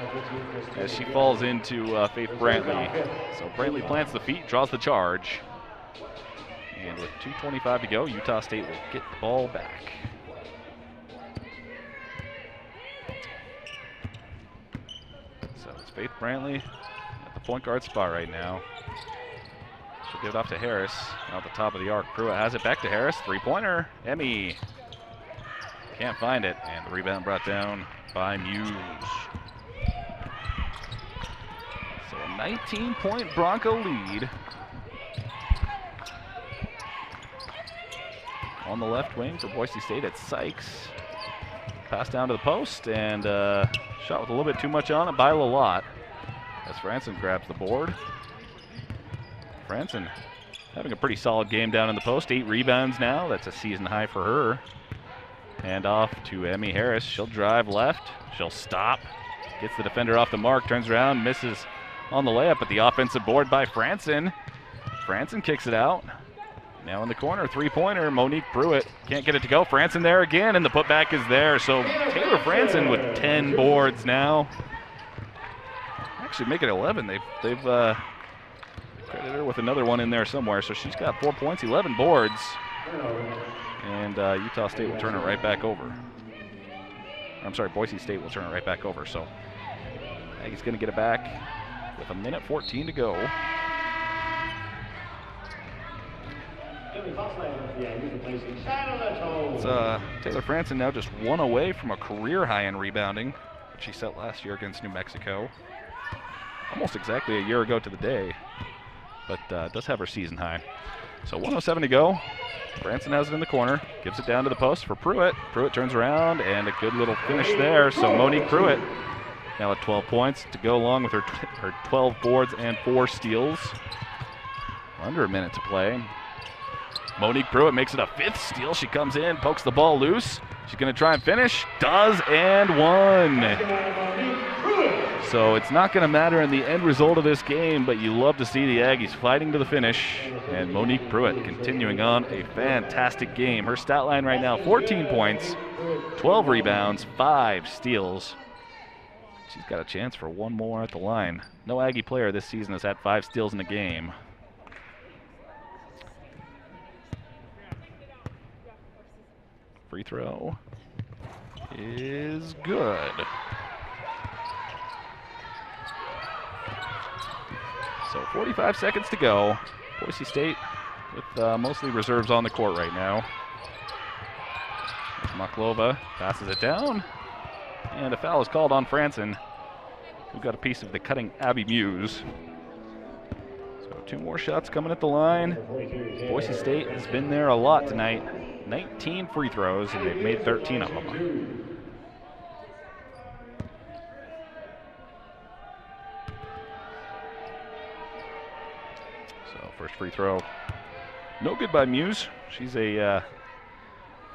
as she falls into Faith Brantley. So Brantley plants the feet, draws the charge. And with 2:25 to go, Utah State will get the ball back. So it's Faith Brantley at the point guard spot right now. She'll give it off to Harris. Out the top of the arc. Pruitt has it back to Harris. 3-pointer. Emmy can't find it. And the rebound brought down by Muse. So a 19-point Bronco lead. On the left wing for Boise State, it's Sykes. Pass down to the post, and shot with a little bit too much on it by Lalott as Franson grabs the board. Franson having a pretty solid game down in the post. 8 rebounds now. That's a season high for her. Hand off to Emmy Harris. She'll drive left. She'll stop. Gets the defender off the mark. Turns around. Misses on the layup, but the offensive board by Franson. Franson kicks it out. Now in the corner, 3-pointer, Monique Pruitt can't get it to go. Franson there again, and the putback is there. So Taylor Franson with 10 boards now. Actually make it 11. They've credited her with another one in there somewhere. So she's got 4 points, 11 boards. And Utah State will turn it right back over. I'm sorry, Boise State will turn it right back over. So Aggie's going to get it back with 1:14 to go. It's Taylor Franson now just 1 away from a career high in rebounding, which she set last year against New Mexico. Almost exactly a year ago to the day, but does have her season high. So 1:07 to go. Franson has it in the corner, gives it down to the post for Pruitt. Pruitt turns around, and a good little finish there. So Monique Pruitt now at 12 points to go along with her 12 boards and 4 steals. Under a minute to play. Monique Pruitt makes it a 5th steal. She comes in, pokes the ball loose. She's going to try and finish. Does, and one. So it's not going to matter in the end result of this game, but you love to see the Aggies fighting to the finish. And Monique Pruitt continuing on a fantastic game. Her stat line right now, 14 points, 12 rebounds, 5 steals. She's got a chance for one more at the line. No Aggie player this season has had 5 steals in a game. free throw is good. So 45 seconds to go. Boise State with mostly reserves on the court right now. Maklova passes it down, and a foul is called on Franson, who got a piece of the cutting Abby Muse. So 2 more shots coming at the line. Boise State has been there a lot tonight. 19 free throws, and they've made 13 of them. So first free throw, no good by Muse. She's a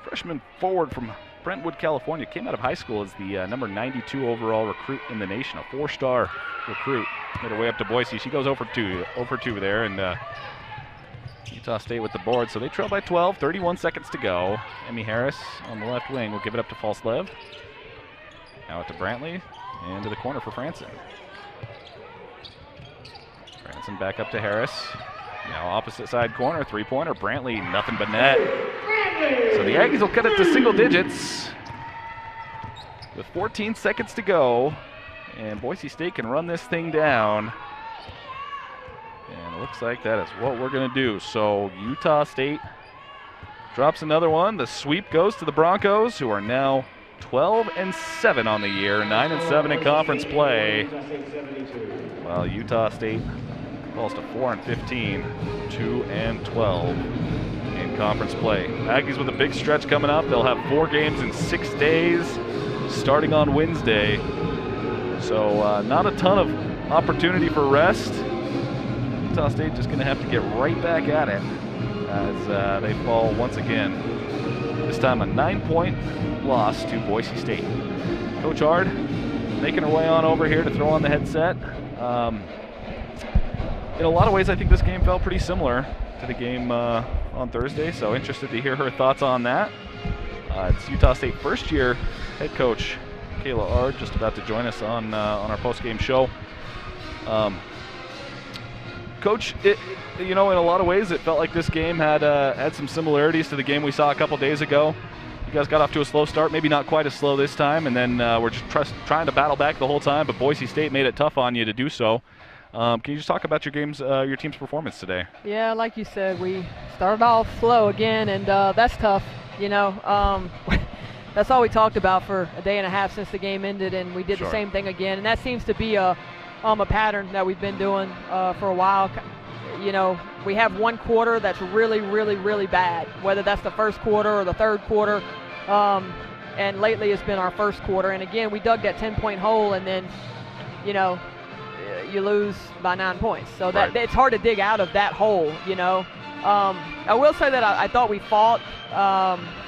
freshman forward from Brentwood, California. Came out of high school as the number 92 overall recruit in the nation, a 4-star recruit. Made her way up to Boise. She goes over 2 there, and Utah State with the board. So they trail by 12, 31 seconds to go. Emmy Harris on the left wing will give it up to Falslev. Now out to Brantley, and to the corner for Franson. Franson back up to Harris. Now opposite side corner, 3-pointer. Brantley, nothing but net. So the Aggies will cut it to single digits with 14 seconds to go, and Boise State can run this thing down. And it looks like that is what we're going to do. So Utah State drops another one. The sweep goes to the Broncos, who are now 12-7 on the year, 9-7 in conference play. While Utah State falls to 4-15, 2-12 in conference play. Aggies with a big stretch coming up. They'll have 4 games in 6 days, starting on Wednesday. So not a ton of opportunity for rest. Utah State just going to have to get right back at it as they fall once again. This time a 9-point loss to Boise State. Coach Hard making her way on over here to throw on the headset. In a lot of ways, I think this game felt pretty similar to the game on Thursday, so interested to hear her thoughts on that. It's Utah State first-year head coach Kayla Ard just about to join us on our post-game show. Coach, in a lot of ways, it felt like this game had some similarities to the game we saw a couple days ago. You guys got off to a slow start, maybe not quite as slow this time, and then we're just trying to battle back the whole time, but Boise State made it tough on you to do so. Can you just talk about your team's performance today? Yeah, like you said, we started off slow again, and that's tough. That's all we talked about for a day and a half since the game ended, and we did the same thing again. And that seems to be a pattern that we've been doing for a while. We have one quarter that's really, really, really bad, whether that's the first quarter or the third quarter. And lately it's been our first quarter. And again, we dug that 10-point hole, and then, you lose by 9 points. So that it's hard to dig out of that hole, I will say that I thought we fought,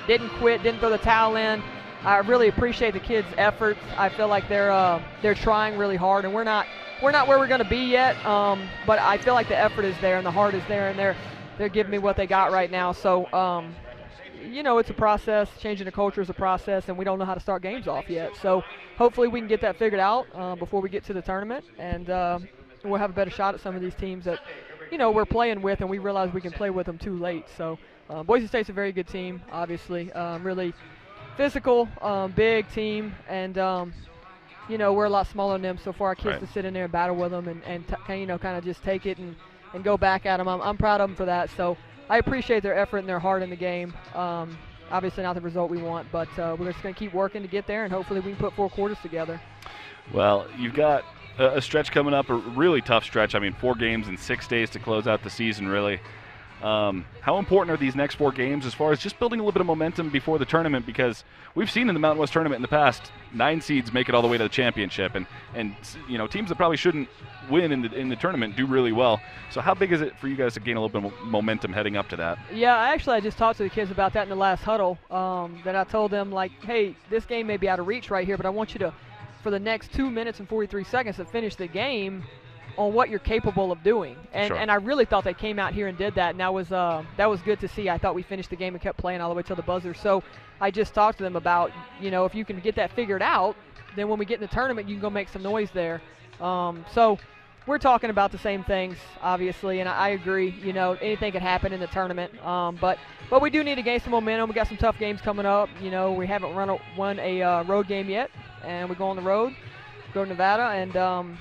didn't quit, didn't throw the towel in. I really appreciate the kids' efforts. I feel like they're trying really hard, and we're not where we're going to be yet, but I feel like the effort is there and the heart is there, and they're giving me what they got right now. So, it's a process. Changing the culture is a process, and we don't know how to start games off yet. So hopefully we can get that figured out before we get to the tournament, and we'll have a better shot at some of these teams that, we're playing with, and we realize we can play with them too late. So Boise State's a very good team, obviously, really physical, big team, and we're a lot smaller than them. So for our kids to sit in there and battle with them and kind of just take it and go back at them, I'm proud of them for that. So I appreciate their effort and their heart in the game. Obviously not the result we want, but we're just going to keep working to get there, and hopefully we can put 4 quarters together. Well, you've got a stretch coming up, a really tough stretch. 4 games in 6 days to close out the season, really. How important are these next 4 games as far as just building a little bit of momentum before the tournament? Because we've seen in the Mountain West tournament in the past, 9 seeds make it all the way to the championship, and teams that probably shouldn't win in the tournament do really well. So how big is it for you guys to gain a little bit of momentum heading up to that? Yeah, I just talked to the kids about that in the last huddle. That I told them, hey, this game may be out of reach right here, but I want you to, for the next 2 minutes and 43 seconds, to finish the game on what you're capable of doing. And I really thought they came out here and did that, and that was good to see. I thought we finished the game and kept playing all the way till the buzzer. So I just talked to them about, if you can get that figured out, then when we get in the tournament, you can go make some noise there. So we're talking about the same things, obviously, and I agree. You know, anything could happen in the tournament, but we do need to gain some momentum. We got some tough games coming up. You know, we haven't won a road game yet, and we go on the road, go to Nevada, and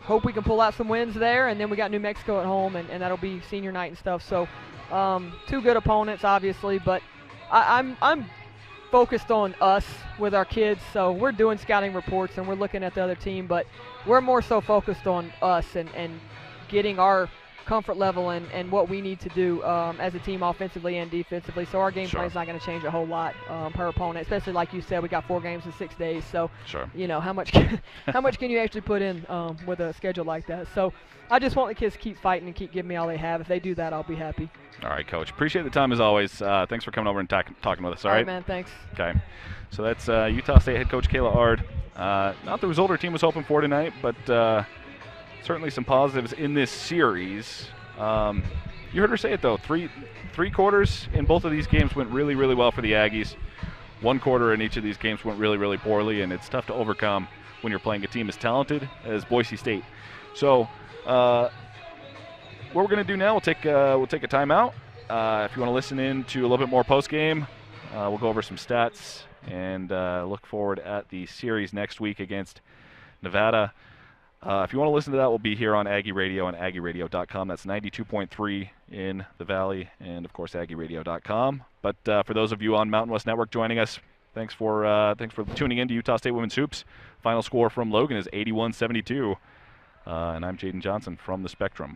hope we can pull out some wins there. And then we got New Mexico at home, and that'll be senior night and stuff. So, two good opponents, obviously, but I'm focused on us with our kids. So we're doing scouting reports and we're looking at the other team, but we're more so focused on us and getting our comfort level and what we need to do as a team offensively and defensively. So our game plan is not going to change a whole lot per opponent, especially like you said, we got 4 games in 6 days. So, you know, how much can you actually put in with a schedule like that? So I just want the kids to keep fighting and keep giving me all they have. If they do that, I'll be happy. All right, Coach. Appreciate the time as always. Thanks for coming over and talking with us. All right, man. Thanks. Okay. So that's Utah State head coach Kayla Ard. Not the result her team was hoping for tonight, but certainly some positives in this series. You heard her say it though. Three quarters in both of these games went really, really well for the Aggies. 1 quarter in each of these games went really, really poorly, and it's tough to overcome when you're playing a team as talented as Boise State. So what we're going to do now, we'll take a timeout. If you want to listen in to a little bit more post game, we'll go over some stats and look forward at the series next week against Nevada. If you want to listen to that, we'll be here on Aggie Radio and AggieRadio.com. That's 92.3 in the Valley, and of course AggieRadio.com. But for those of you on Mountain West Network joining us, thanks for tuning in to Utah State Women's Hoops. Final score from Logan is 81-72, and I'm Jaden Johnson from the Spectrum.